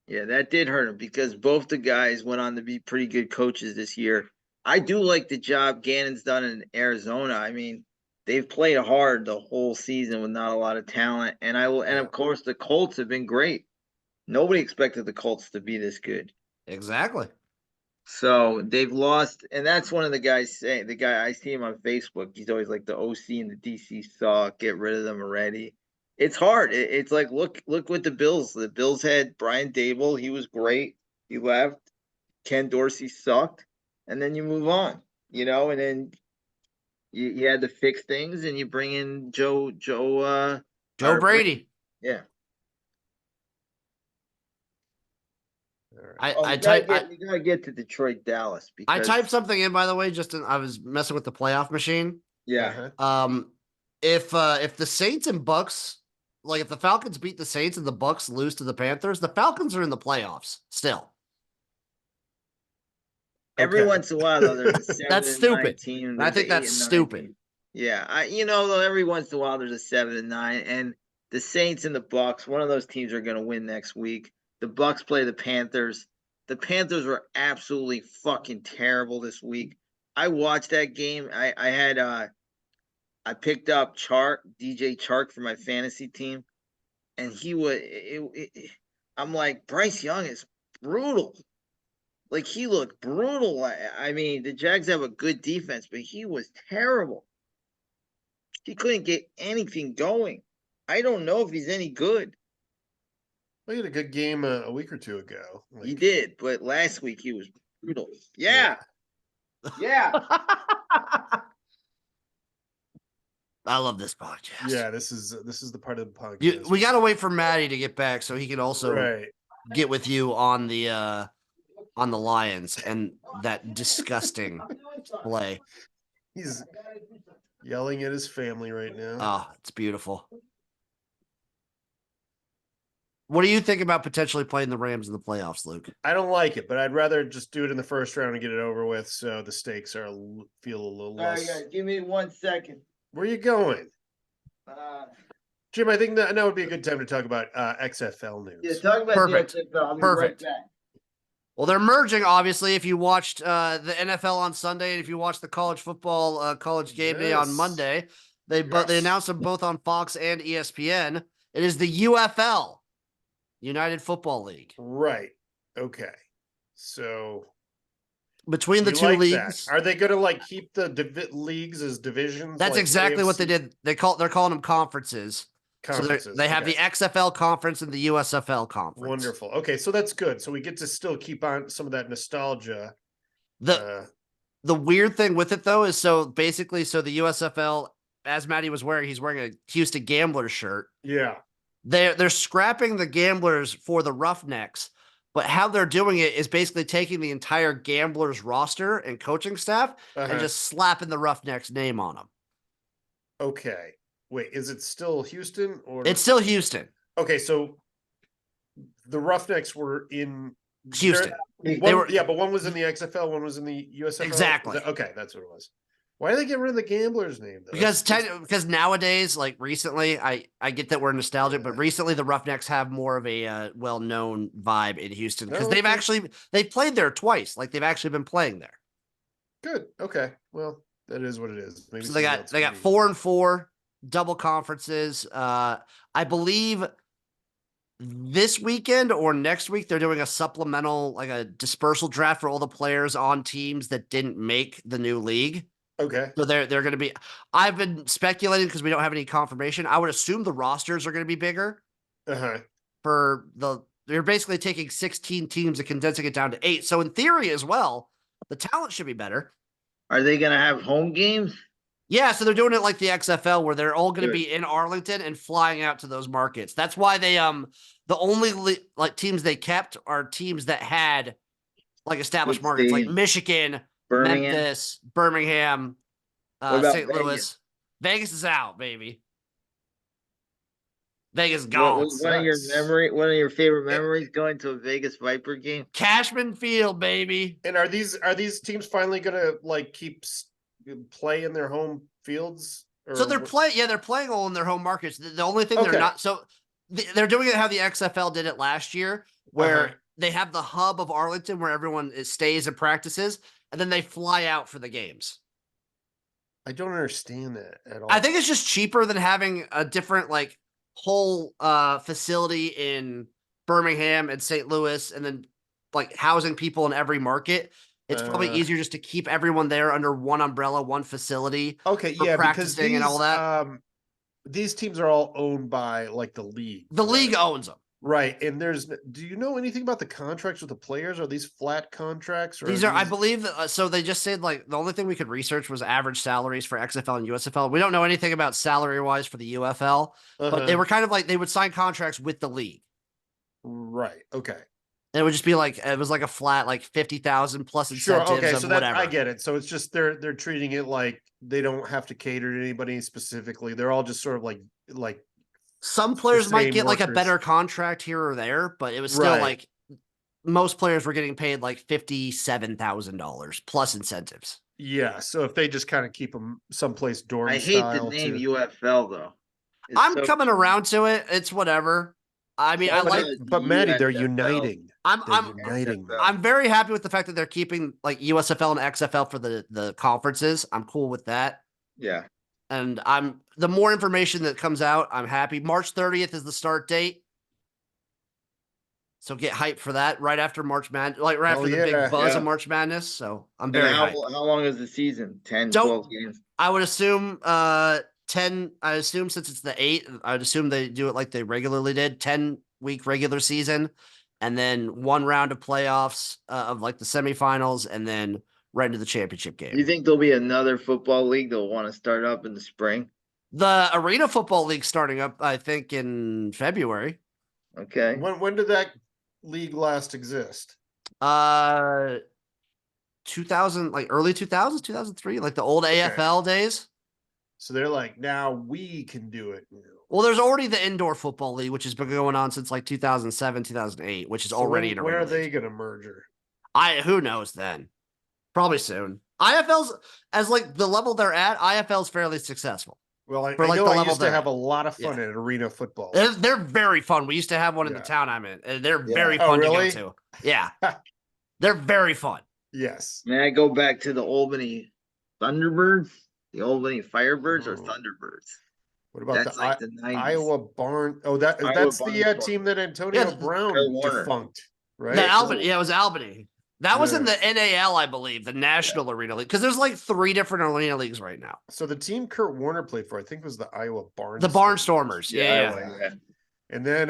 Yeah, that did hurt him because both the guys went on to be pretty good coaches this year. I do like the job Gannon's done in Arizona. I mean, they've played hard the whole season with not a lot of talent, and of course the Colts have been great. Nobody expected the Colts to be this good. Exactly. So they've lost, and that's one of the guys saying. The guy I see him on Facebook. He's always like the OC and the DC suck. Get rid of them already. It's hard. It's like look what the Bills. The Bills had Brian Dable. He was great. He left. Ken Dorsey sucked, and then you move on. And then you had to fix things, and you bring in Joe Brady. Yeah. I you gotta get to Detroit, Dallas. I typed something in, by the way. I was messing with the playoff machine. Yeah. If the Saints and Bucks, like if the Falcons beat the Saints and the Bucks lose to the Panthers, the Falcons are in the playoffs still. Every once in a while, though, there's a 7 that's stupid. Team, I think that's stupid. Team. Yeah, every once in a while there's a 7 and 9, and the Saints and the Bucks, one of those teams are going to win next week. The Bucks play the Panthers. The Panthers were absolutely fucking terrible this week. I watched that game. I picked up DJ Chark for my fantasy team, and he was. I'm like, Bryce Young is brutal. Like he looked brutal. I mean, the Jags have a good defense, but he was terrible. He couldn't get anything going. I don't know if he's any good. We had a good game a week or two ago. He did, but last week he was brutal. Yeah. I love this podcast. Yeah, this is the part of the podcast. We got to wait for Maddie to get back so he can also get with you on the Lions and that disgusting play. He's yelling at his family right now. Oh, it's beautiful. What do you think about potentially playing the Rams in the playoffs, Luke? I don't like it, but I'd rather just do it in the first round and get it over with, so the stakes feel a little less. All right, give me 1 second. Where are you going? Jim, I think that would be a good time to talk about XFL news. Yeah, talk about Perfect. the XFL. I'll be Perfect. right back. Well, they're merging, obviously, if you watched the NFL on Sunday and if you watched the college football college game day on Monday. They announced them both on Fox and ESPN. It is the UFL, United Football League. Right. Okay. So between the two leagues, are they going to keep the leagues as divisions? That's exactly what they did. They're calling them conferences. So they have the XFL conference and the USFL conference. Wonderful. Okay, so that's good. So we get to still keep on some of that nostalgia. The weird thing with it though is so the USFL, as Maddie was wearing, he's wearing a Houston Gamblers shirt. Yeah. They're scrapping the Gamblers for the Roughnecks, but how they're doing it is basically taking the entire Gamblers roster and coaching staff and just slapping the Roughnecks name on them. Okay. Wait, is it still Houston or? It's still Houston. Okay, so the Roughnecks were in Houston. But one was in the XFL, one was in the USFL. Exactly. Okay, that's what it was. Why are they getting rid of the Gamblers name though? Because nowadays, recently, I get that we're nostalgic, but recently the Roughnecks have more of a well-known vibe in Houston because they've played there twice. They've actually been playing there. Good. Okay. Well, that is what it is. Maybe so they got 4-4 double conferences. I believe this weekend or next week they're doing a supplemental, a dispersal draft for all the players on teams that didn't make the new league. Okay. So they're going to be. I've been speculating because we don't have any confirmation. I would assume the rosters are going to be bigger. They're basically taking 16 teams and condensing it down to 8. So in theory as well, the talent should be better. Are they going to have home games? Yeah, so they're doing it like the XFL where they're all going to be in Arlington and flying out to those markets. That's why they the only teams they kept are teams that had established markets like Michigan, Memphis, Birmingham, St. Louis. Vegas is out, baby. Vegas gone. One of your favorite memories going to a Vegas Viper game? Cashman Field, baby. And are these teams finally gonna keep play in their home fields? So they're playing all in their home markets. The only thing they're not they're doing it how the XFL did it last year, where they have the hub of Arlington where everyone stays and practices, and then they fly out for the games. I don't understand that at all. I think it's just cheaper than having a different whole facility in Birmingham and St. Louis, and then housing people in every market. It's probably easier just to keep everyone there under one umbrella, one facility. Okay, for practicing and all that. These teams are all owned by the league. The league owns them. Right. And do you know anything about the contracts with the players? Are these flat contracts? Or these are, I believe, so they just said the only thing we could research was average salaries for XFL and USFL. We don't know anything about salary wise for the UFL, but they were kind of they would sign contracts with the league. Right. Okay. And it would just be it was a flat 50,000 plus incentives. Sure. Okay. So whatever. I get it. So it's just they're treating it like they don't have to cater to anybody specifically. They're all just sort of like some players might get a better contract here or there, but it was still most players were getting paid $57,000 plus incentives. Yeah. So if they just kind of keep them someplace dorm I hate the name UFL though. I'm coming around to it. It's whatever. I mean, but Maddie, they're uniting. I'm very happy with the fact that they're keeping USFL and XFL for the conferences. I'm cool with that. Yeah. And the more information that comes out, I'm happy. March 30th is the start date. So get hyped for that right after March Madness, like right after the big buzz of March Madness. So I'm very hyped. How long is the season? 10, 12 games? I would assume 10. I assume since it's the 8th, I would assume they do it like they regularly did, 10-week regular season, and then one round of playoffs of like the semifinals, and then right into the championship game. You think there'll be another football league they'll want to start up in the spring? The Arena Football League starting up, I think, in February. Okay. When did that league last exist? 2000, like early 2000s, 2003, like the old AFL days. So they're like, now we can do it. Well, there's already the Indoor Football League, which has been going on since like 2007, 2008, which is already an arena. Where are they going to merger? Who knows then? Probably soon. IFL's, as like the level they're at, IFL's fairly successful. Well, I used to have a lot of fun at arena football. They're very fun. We used to have one in the town I'm in, and they're very fun to go to. Yeah. They're very fun. Yes. May I go back to the Albany Thunderbirds? The Albany Firebirds or Thunderbirds? What about the Iowa Barn? Oh, that's the team that Antonio Brown defunct, right? Albany. Yeah, it was Albany. That was in the NAL, I believe, the National Arena League, because there's like 3 different arena leagues right now. So the team Kurt Warner played for, I think, was the Iowa Barnstormers. The Barnstormers, yeah. And then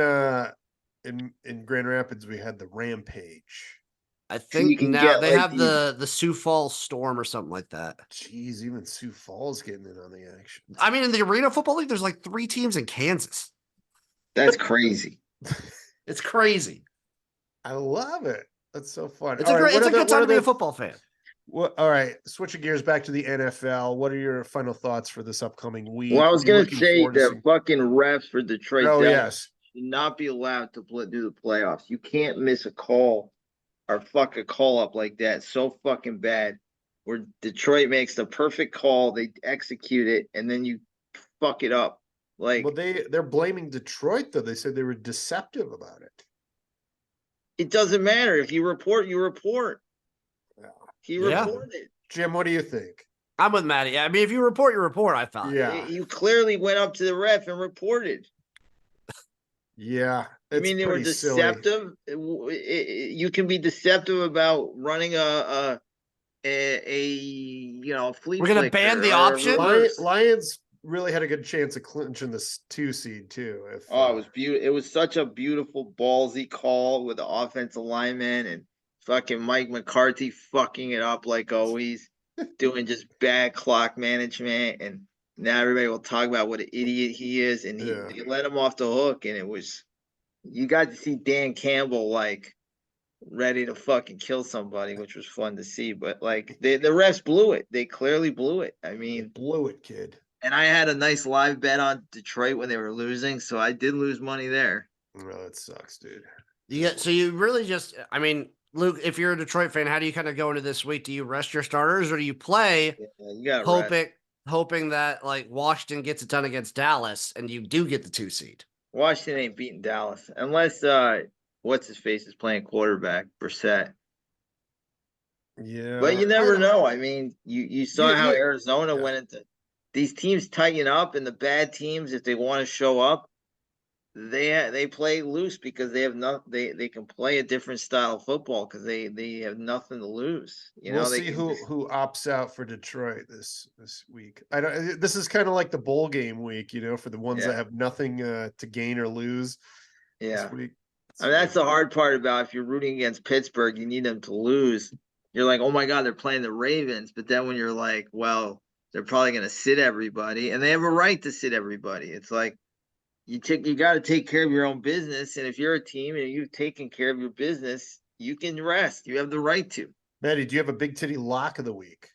in Grand Rapids, we had the Rampage. I think now they have the Sioux Falls Storm or something like that. Jeez, even Sioux Falls getting in on the action. I mean, in the Arena Football League, there's like 3 teams in Kansas. That's crazy. It's crazy. I love it. That's so fun. It's a good time to be a football fan. Well, all right. Switching gears back to the NFL. What are your final thoughts for this upcoming week? Well, I was going to say that fucking refs for Detroit yes, should not be allowed to do the playoffs. You can't miss a call or fuck a call up like that. So fucking bad. Where Detroit makes the perfect call, they execute it, and then you fuck it up. Like, well, they're blaming Detroit though. They said they were deceptive about it. It doesn't matter. If you report, you report. Yeah. He reported. Jim, what do you think? I'm with Maddie. I mean, if you report, you report, I thought. Yeah. You clearly went up to the ref and reported. Yeah. I mean, they were deceptive. You can be deceptive about running a flea. We're going to ban the option? Lions really had a good chance of clinching this 2 seed too. It was beautiful. It was such a beautiful ballsy call with the offensive lineman and fucking Mike McCarthy fucking it up like always, doing just bad clock management. And now everybody will talk about what an idiot he is. And they let him off the hook. And you got to see Dan Campbell like ready to fucking kill somebody, which was fun to see. But like the refs blew it. They clearly blew it. I mean, blew it, kid. And I had a nice live bet on Detroit when they were losing, so I did lose money there. Well, that sucks, dude. So you really just, I mean, Luke, if you're a Detroit fan, how do you kind of go into this week? Do you rest your starters or do you play hoping that like Washington gets it done against Dallas and you do get the 2 seed? Washington ain't beating Dallas unless what's his face is playing quarterback, Brissett. Yeah. But you never know. I mean, you saw how Arizona went into these teams tighten up, and the bad teams, if they want to show up, they play loose because they have they can play a different style of football because they have nothing to lose. We'll see who opts out for Detroit this week. This is kind of like the bowl game week, for the ones that have nothing to gain or lose. Yeah, this week. I mean, that's the hard part about if you're rooting against Pittsburgh, you need them to lose. You're like, oh my God, they're playing the Ravens, but then when you're like, well, they're probably going to sit everybody, and they have a right to sit everybody. It's like you got to take care of your own business, and if you're a team and you've taken care of your business, you can rest. You have the right to. Maddie, do you have a big titty lock of the week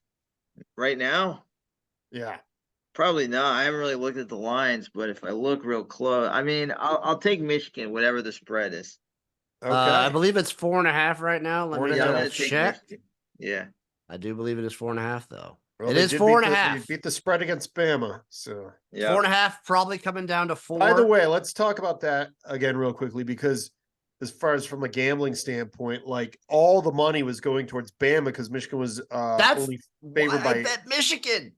right now? Yeah, probably not. I haven't really looked at the lines, but if I look real close, I mean, I'll take Michigan, whatever the spread is. Okay, I believe it's 4.5 right now. Let me double check. Yeah, I do believe it is 4.5 though. Well, it is 4.5. They beat the spread against Bama, so 4.5 probably coming down to 4. By the way, let's talk about that again real quickly because as far as from a gambling standpoint, like all the money was going towards Bama because Michigan was only favored by bet Michigan.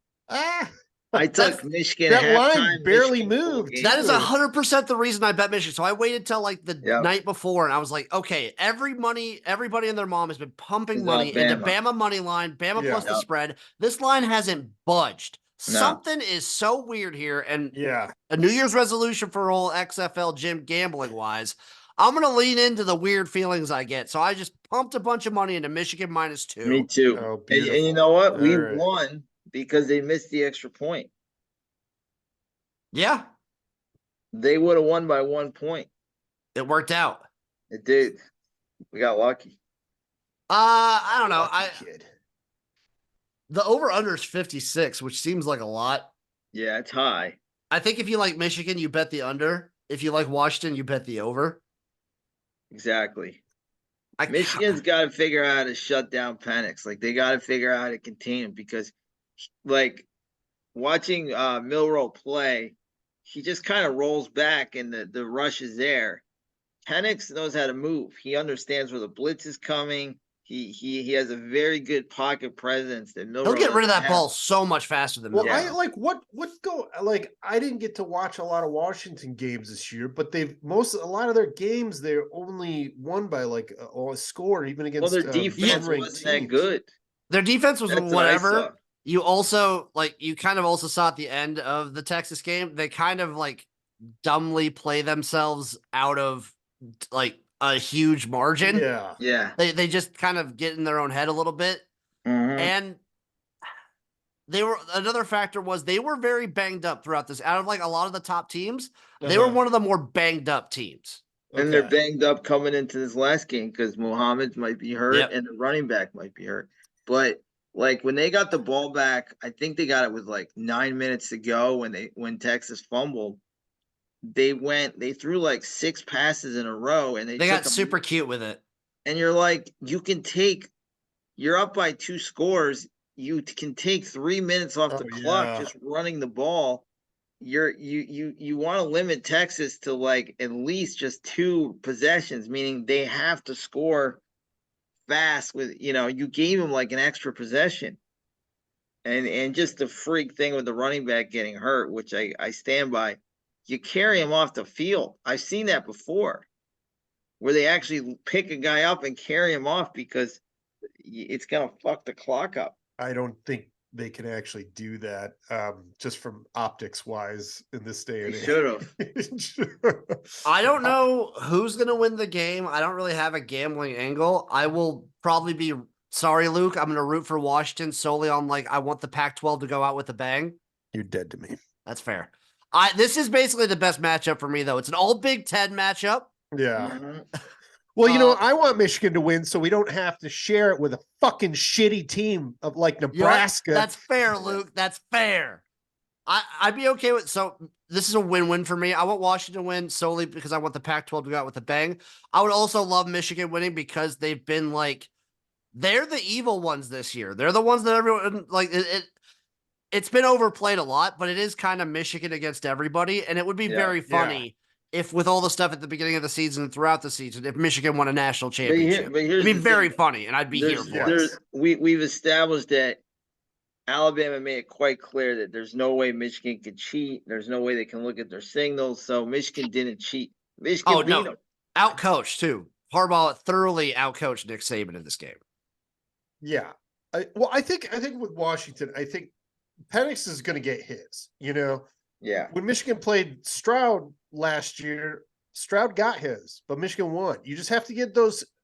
I took Michigan that line halftime. barely Michigan full moved. game. That is 100% the reason I bet Michigan. So I waited till like the Yep. night before, and I was like, okay, everybody and their mom has been pumping Is money into Bama. Bama money line, Bama Yeah. plus the Yep. spread. This line hasn't budged. No. Something is so weird here, and Yeah. a New Year's resolution for old XFL Jim gambling wise, I'm gonna lean into the weird feelings I get. So I just pumped a bunch of money into Michigan -2. Me too. Oh, and beautiful. you know what? We All right. won because they missed the extra point. Yeah, They would have won by 1 point. it worked out. It did. We got lucky. I don't know. Lucky kid. The over-under is 56, which seems like a lot. Yeah, it's high. I think if you like Michigan, you bet the under. If you like Washington, you bet the over. Exactly. Michigan's got to figure out how to shut down Penix. Like, they got to figure out how to contain him because, like, watching Milroe play, he just kind of rolls back and the rush is there. Penix knows how to move. He understands where the blitz is coming. He has a very good pocket presence that Milroe He'll get rid of that doesn't ball have. so much faster than Well, Milroe. I like what go like I didn't get to watch a lot of Washington games this year, but a lot of their games they're only won by like a score, even against Well, their defense unranked wasn't that teams. good. Their defense was That's what I whatever. saw. You also you kind of also saw at the end of the Texas game, they kind of like dumbly play themselves out of like a huge margin. Yeah. Yeah. They just kind of get in their own head a little bit. Mhm. And another factor was they were very banged up throughout this. Out of like a lot of the top teams, they were one of the more banged up teams. And they're banged up coming into this last game because Muhammad might be hurt Yep. and the running back might be hurt. But like when they got the ball back, I think they got it with like 9 minutes to go when Texas fumbled. They threw like 6 passes in a row and They got super cute with it. And you're like, you're up by 2 scores. You can take 3 minutes off the clock just running the ball. You want to limit Texas to like at least just 2 possessions, meaning they have to score fast with, you gave them like an extra possession. And just the freak thing with the running back getting hurt, which I stand by. You carry him off the field. I've seen that before where they actually pick a guy up and carry him off because it's going to fuck the clock up. I don't think they can actually do that just from optics wise in this day and age. Should have. I don't know who's going to win the game. I don't really have a gambling angle. I will probably be sorry, Luke. I'm going to root for Washington solely on I want the Pac-12 to go out with a bang. You're dead to me. That's fair. This is basically the best matchup for me, though. It's an all Big Ten matchup. Yeah. Mm-hmm. Well, I want Michigan to win so we don't have to share it with a fucking shitty team of like Nebraska. That's fair, Luke. That's fair. I'd be okay with. So this is a win-win for me. I want Washington to win solely because I want the Pac-12 to go out with a bang. I would also love Michigan winning because they've been they're the evil ones this year. They're the ones that everyone it's been overplayed a lot, but it is kind of Michigan against everybody. And it would be very funny if with all the stuff at the beginning of the season and throughout the season, if Michigan won a national championship. It'd be very funny, and I'd be here for it. We've established that Alabama made it quite clear that there's no way Michigan could cheat. There's no way they can look at their signals. So Michigan didn't cheat. Michigan beat them. Outcoached, too. Harbaugh thoroughly outcoached Nick Saban in this game. Yeah. I think with Washington, I think Penix is going to get his, Yeah. When Michigan played Stroud last year, Stroud got his, but Michigan won. You just have to get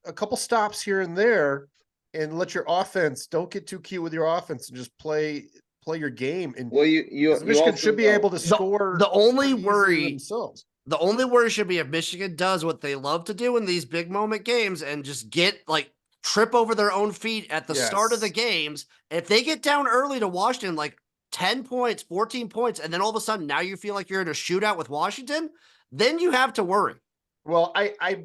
a couple stops here and there and let your offense, don't get too cute with your offense and just play your game. And Michigan should be able to score. The only worry should be if Michigan does what they love to do in these big moment games and just get trip over their own feet at the start of the games. If they get down early to Washington, 10 points, 14 points, and then all of a sudden now you feel like you're in a shootout with Washington, then you have to worry. Well, I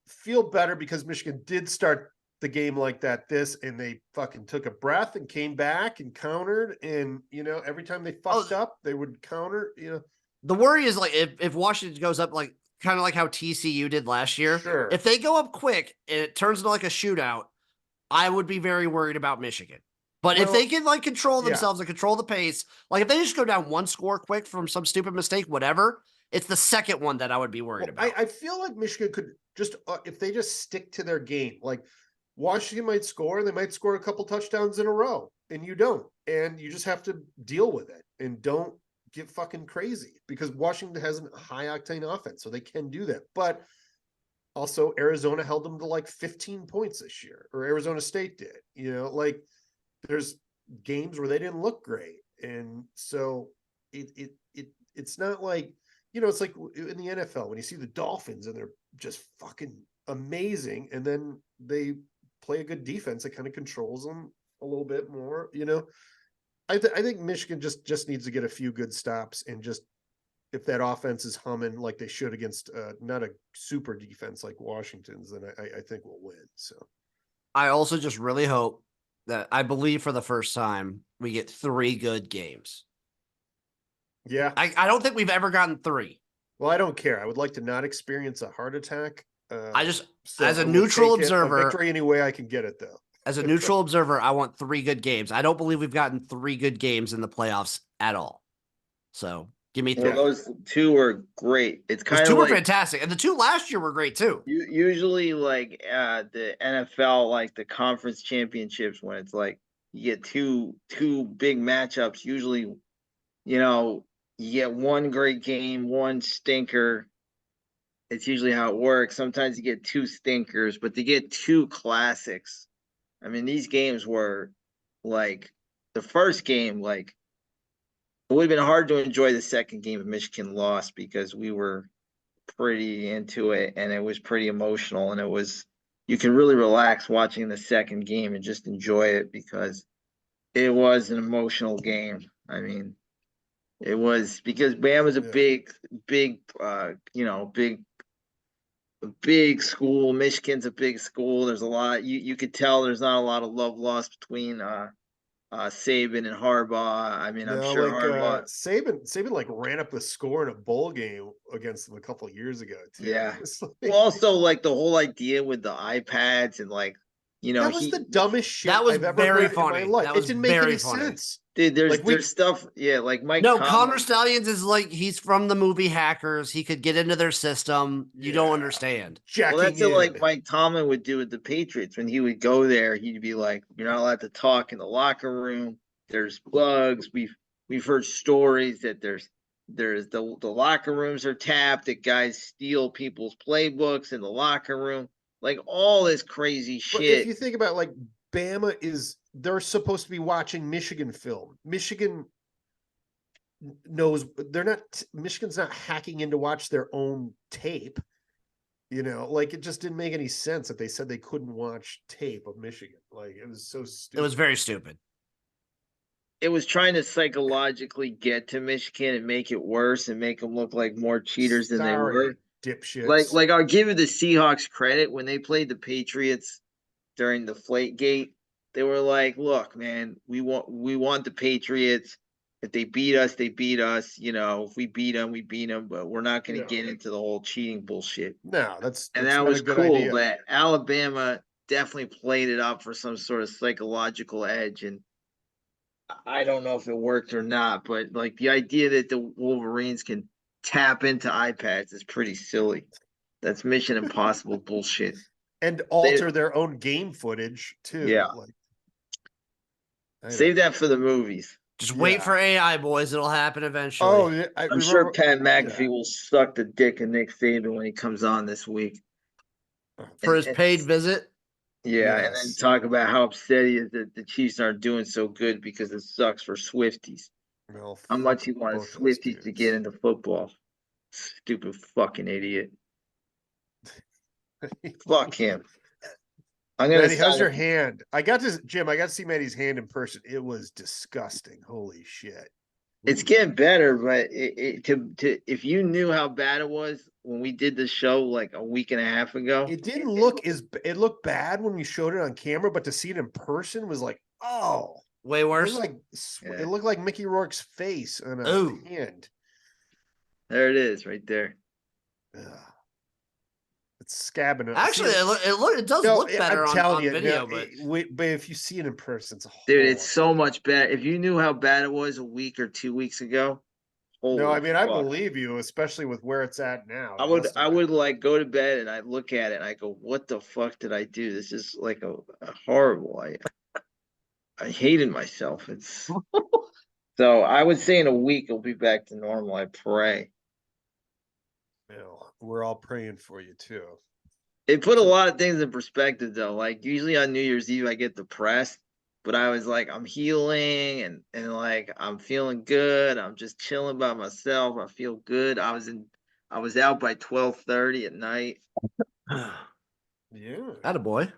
feel better because Michigan did start the game like that, and they fucking took a breath and came back and countered. And, every time they fucked up, they would counter, The worry is if Washington goes up kind of like how TCU did last year. Sure. If they go up quick and it turns into a shootout, I would be very worried about Michigan. But if Well, they can like control yeah. themselves and control the pace, like if they just go down one score quick from some stupid mistake, whatever, it's the second one that I would be worried about. I feel like Michigan could just if they just stick to their game, like Washington might score, they might score a couple touchdowns in a row, and you don't, and you just have to deal with it and don't get fucking crazy because Washington has a high octane offense, so they can do that. But also, Arizona held them to like 15 points this year, or Arizona State did. You know, like there's games where they didn't look great, and so it's not like, you know, it's like in the NFL when you see the Dolphins and they're just fucking amazing, and then they play a good defense that kind of controls them a little bit more. You know, I think Michigan just needs to get a few good stops, and just if that offense is humming like they should against not a super defense like Washington's, then I think we'll win. So I also just really hope that I believe for the first time we get 3 good games. yeah, I don't think we've ever gotten 3. well, I don't care. I would like to not experience a heart attack. I just, So as a I will neutral take observer, a victory any way I can get it, though. as a neutral observer, I want 3 good games. I don't believe we've gotten 3 good games in the playoffs at all. So give me 3. Well, those 2 were great. It's Those kind 2 of were like fantastic, and the 2 last year were great too. usually like the NFL, like the conference championships, when it's like you get two big matchups. Usually, you know, you get one great game, one stinker. It's usually how it works. Sometimes you get 2 stinkers, but to get 2 classics. I mean, these games were like the first game, like it would have been hard to enjoy the second game if Michigan lost because we were pretty into it and it was pretty emotional, and it was, you can really relax watching the second game and just enjoy it because it was an emotional game. I mean, it was because Bama's a big big school. Michigan's a big school. There's a lot, you could tell there's not a lot of love lost between Saban and Harbaugh. I mean, I'm No, sure like Harbaugh. Saban like ran up the score in a bowl game against them a couple of years ago too. Yeah. Like, Well, also like the whole idea with the iPads and like, you know, that was the dumbest shit That was I've ever very heard in my funny. life. That It was didn't make very any funny. sense. dude, Like there's stuff, yeah, like Mike No, Tomlin. Connor Stallions is like, he's from the movie Hackers. He could get into their system. You don't understand. Well, Jacking that's it, in. like Mike Tomlin would do with the Patriots. When he would go there, he'd be like, "You're not allowed to talk in the locker room. There's bugs. We've heard stories that there's the locker rooms are tapped. That guys steal people's playbooks in the locker room. Like all this crazy But if shit." you think about, like, they're supposed to be watching Michigan film. Michigan's not hacking in to watch their own tape. You know, like it just didn't make any sense that they said they couldn't watch tape of Michigan. Like it was so stupid. It was very stupid. It was trying to psychologically get to Michigan and make it worse and make them look like more cheaters than they were. Dipshits. Like I'll give the Seahawks credit when they played the Patriots during the Deflategate. They were like, "Look, man, we want the Patriots. If they beat us, they beat us. You know, if we beat them, we beat them. But we're not going to get into the whole cheating bullshit." No, that's And that not was a good cool. idea. But Alabama definitely played it up for some sort of psychological edge, and I don't know if it worked or not. But like the idea that the Wolverines can tap into iPads is pretty silly. That's Mission Impossible bullshit. And alter their own game footage too. Yeah. Like, save that for the movies. Just wait for AI, boys. It'll happen eventually. Oh, yeah, I'm sure Pat McAfee will suck the dick of Nick Saban when he comes on this week for his paid visit. Yeah, and then talk about how upset he is that the Chiefs aren't doing so good because it sucks for Swifties. Well, how much he wanted Swifties to get into football. Stupid fucking idiot. Fuck him. Matty, how's your hand? Jim, I got to see Matty's hand in person. It was disgusting. Holy shit. It's getting better, but if you knew how bad it was when we did the show like a week and a half ago, it didn't look it looked bad when we showed it on camera, but to see it in person was like, oh, way worse. It looked like Mickey Rourke's face on a hand. There it is, right there. It's scabbing. Actually, it does look better on video, but if you see it in person, it's dude, it's so much better. If you knew how bad it was a week or 2 weeks ago, no, I mean, I believe you, especially with where it's at now. I would like go to bed and I look at it and I go, what the fuck did I do? This is like a horrible. I hated myself. It's so I would say in a week it'll be back to normal. I pray. Well, we're all praying for you too. It put a lot of things in perspective though. Like usually on New Year's Eve I get depressed, but I was like, I'm healing and like I'm feeling good. I'm just chilling by myself. I feel good. I was out by 12:30 at night. Yeah. Attaboy.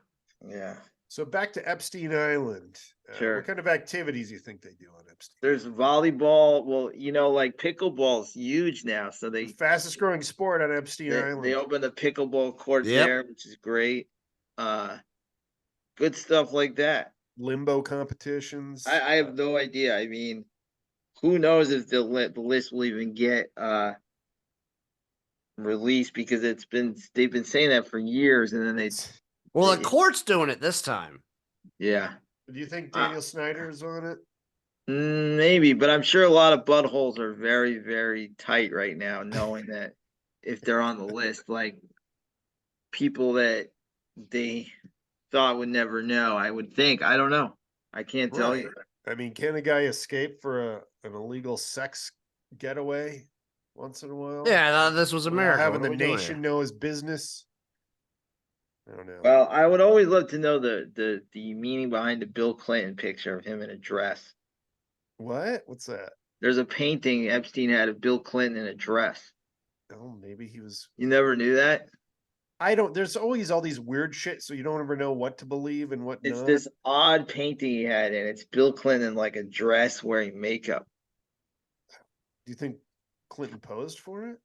Yeah. So back to Epstein Island. Sure. What kind of activities do you think they do on Epstein? There's volleyball. Well, like pickleball's huge now. So the fastest growing sport on Epstein Island. They opened a pickleball court there, which is great. Good stuff like that. Limbo competitions. I have no idea. I mean, who knows if the list will even get released because they've been saying that for years, and then the court's doing it this time. Yeah. Do you think Daniel Snyder is on it? Maybe, but I'm sure a lot of buttholes are very, very tight right now, knowing that if they're on the list, like people that they thought would never know, I would think. I don't know. I can't tell you. I mean, can a guy escape for an illegal sex getaway once in a while? Yeah, this was America. Having the nation know his business. I don't know. Well, I would always love to know the meaning behind the Bill Clinton picture of him in a dress. What? What's that? There's a painting Epstein had of Bill Clinton in a dress. Oh, maybe he was. You never knew that? There's always all these weird shit, so you don't ever know what to believe and what not. It's this odd painting he had, and it's Bill Clinton in like a dress wearing makeup. Do you think Clinton posed for it?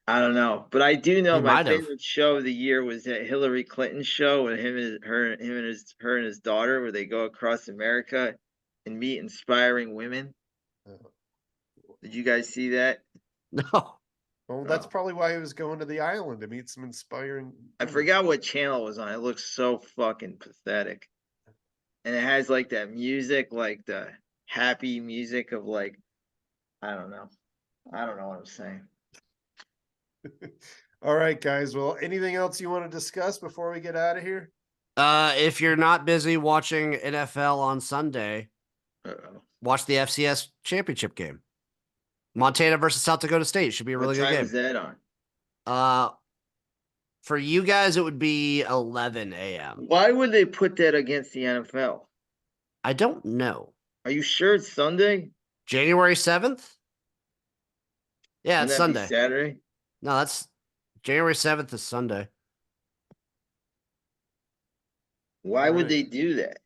I don't know, but I do know my favorite show of the year was that Hillary Clinton show with her and his daughter, where they go across America and meet inspiring women. Did you guys see that? No. Well, that's probably why he was going to the island to meet some inspiring. I forgot what channel it was on. It looks so fucking pathetic, and it has like that music, like the happy music of like, I don't know what I'm saying. All right, guys. Well, anything else you want to discuss before we get out of here? If you're not busy watching NFL on Sunday, watch the FCS championship game. Montana versus South Dakota State should be a really good game. What time is that on? For you guys, it would be 11 a.m. Why would they put that against the NFL? I don't know. Are you sure it's Sunday? January 7th? Yeah, it's Sunday. Saturday? No, that's January 7th is Sunday. Why would they do that?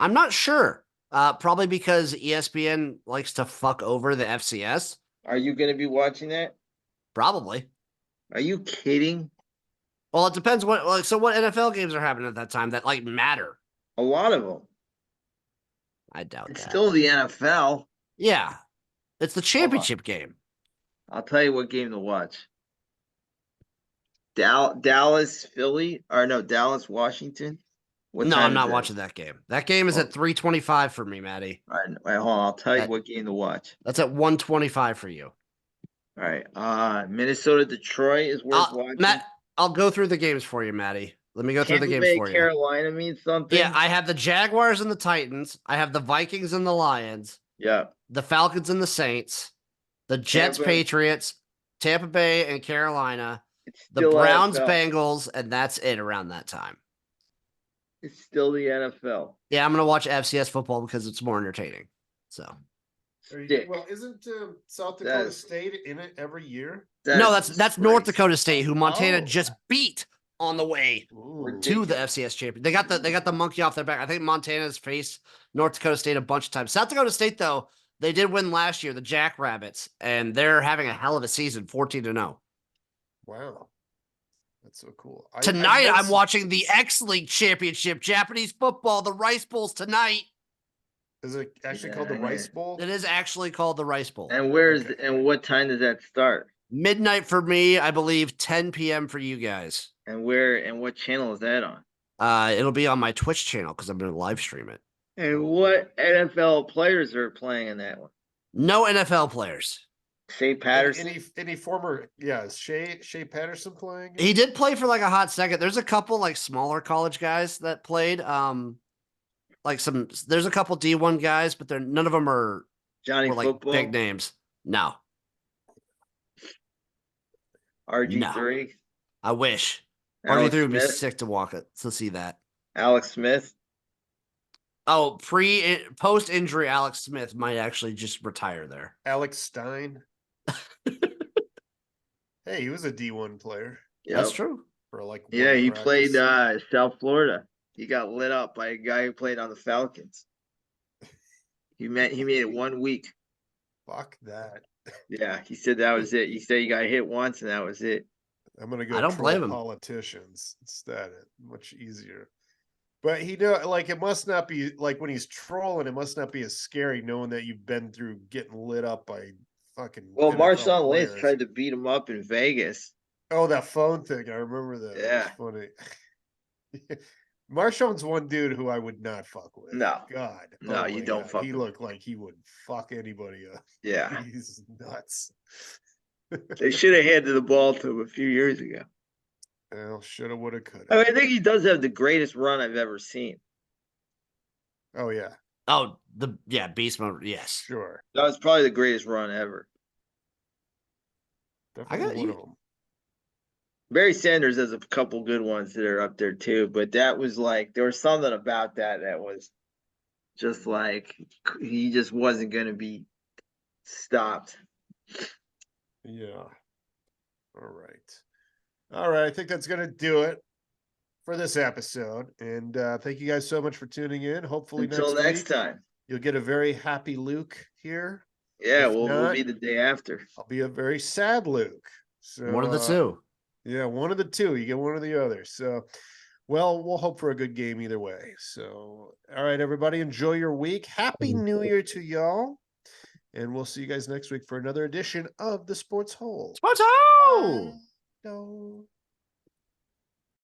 I'm not sure. Probably because ESPN likes to fuck over the FCS. Are you going to be watching that? Probably. Are you kidding? Well, it depends what NFL games are happening at that time that like matter. A lot of them. I doubt it's that. Still the NFL. Yeah. It's the championship game. I'll tell you what game to watch. Dallas, Philly, or no, Dallas, Washington. No, I'm not watching that game. That game is at 3:25 for me, Maddie. All right, hold on. I'll tell you what game to watch. That's at 1:25 for you. All right. Minnesota, Detroit is worth watching. Matt, I'll go through the games for you, Maddie. Let me go through the games for you. Carolina means something. Yeah, I have the Jaguars and the Titans. I have the Vikings and the Lions. Yeah. The Falcons and the Saints. The Jets, Patriots, Tampa Bay and Carolina. The Browns, Bengals, and that's it around that time. It's still the NFL. Yeah, I'm going to watch FCS football because it's more entertaining. So. Well, isn't South Dakota State in it every year? No, that's North Dakota State, who Montana just beat on the way to the FCS champion. They got the monkey off their back. I think Montana's faced North Dakota State a bunch of times. South Dakota State, though, they did win last year, the Jackrabbits, and they're having a hell of a season, 14-0. Wow. That's so cool. Tonight, I'm watching the X-League Championship, Japanese football, the Rice Bowl's tonight. Is it actually called the Rice Bowl? It is actually called the Rice Bowl. And and what time does that start? Midnight for me, I believe 10 p.m. for you guys. And what channel is that on? It'll be on my Twitch channel because I'm going to live stream it. And what NFL players are playing in that one? No NFL players. Shea Patterson. Any former? Yeah, is Shea Patterson playing? He did play for like a hot second. There's a couple like smaller college guys that played. There's a couple D1 guys, but none of them were like Football? big names. No. RG3. No. I wish. Alex RG3 would be Smith? sick to see that. Alex Smith. Oh, post injury, Alex Smith might actually just retire there. Alex Stein. Hey, he was a D1 player. Yep. That's true. For like he played South Florida. He got lit up by a guy who played on the Falcons. He made it 1 week. Fuck that. Yeah, he said that was it. He said he got hit once and that was it. I'm gonna go. I don't blame him. Politicians instead. Much easier. But it must not be like when he's trolling. It must not be as scary knowing that you've been through getting lit up by fucking. Well, NFL Marshawn Lynch players. tried to beat him up in Vegas. Oh, that phone thing. I remember that. Yeah. That was funny. Marshawn's one dude who I would not fuck with. No. God. No, Oh you my don't God. fuck He with looked like he would fuck anybody up. Yeah. He's nuts. They should have handed the ball to him a few years ago. Well, shoulda, woulda, coulda. I think he does have the greatest run I've ever seen. Oh, yeah. Oh, beast mode. Yes. Sure. That was probably the greatest run ever. Definitely one of them. Barry Sanders has a couple good ones that are up there too, but that was like there was something about that was just like he just wasn't going to be stopped. Yeah. All right. I think that's going to do it for this episode. And thank you guys so much for tuning in. Hopefully Until next time. You'll get a very happy Luke here. Yeah, we'll be the day after. I'll be a very sad Luke. So one of the two. Yeah, one of the two. You get one or the other. So, well, we'll hope for a good game either way. So, all right, everybody, enjoy your week. Happy New Year to y'all. And we'll see you guys next week for another edition of the Sports Hole. Sports Hole! No.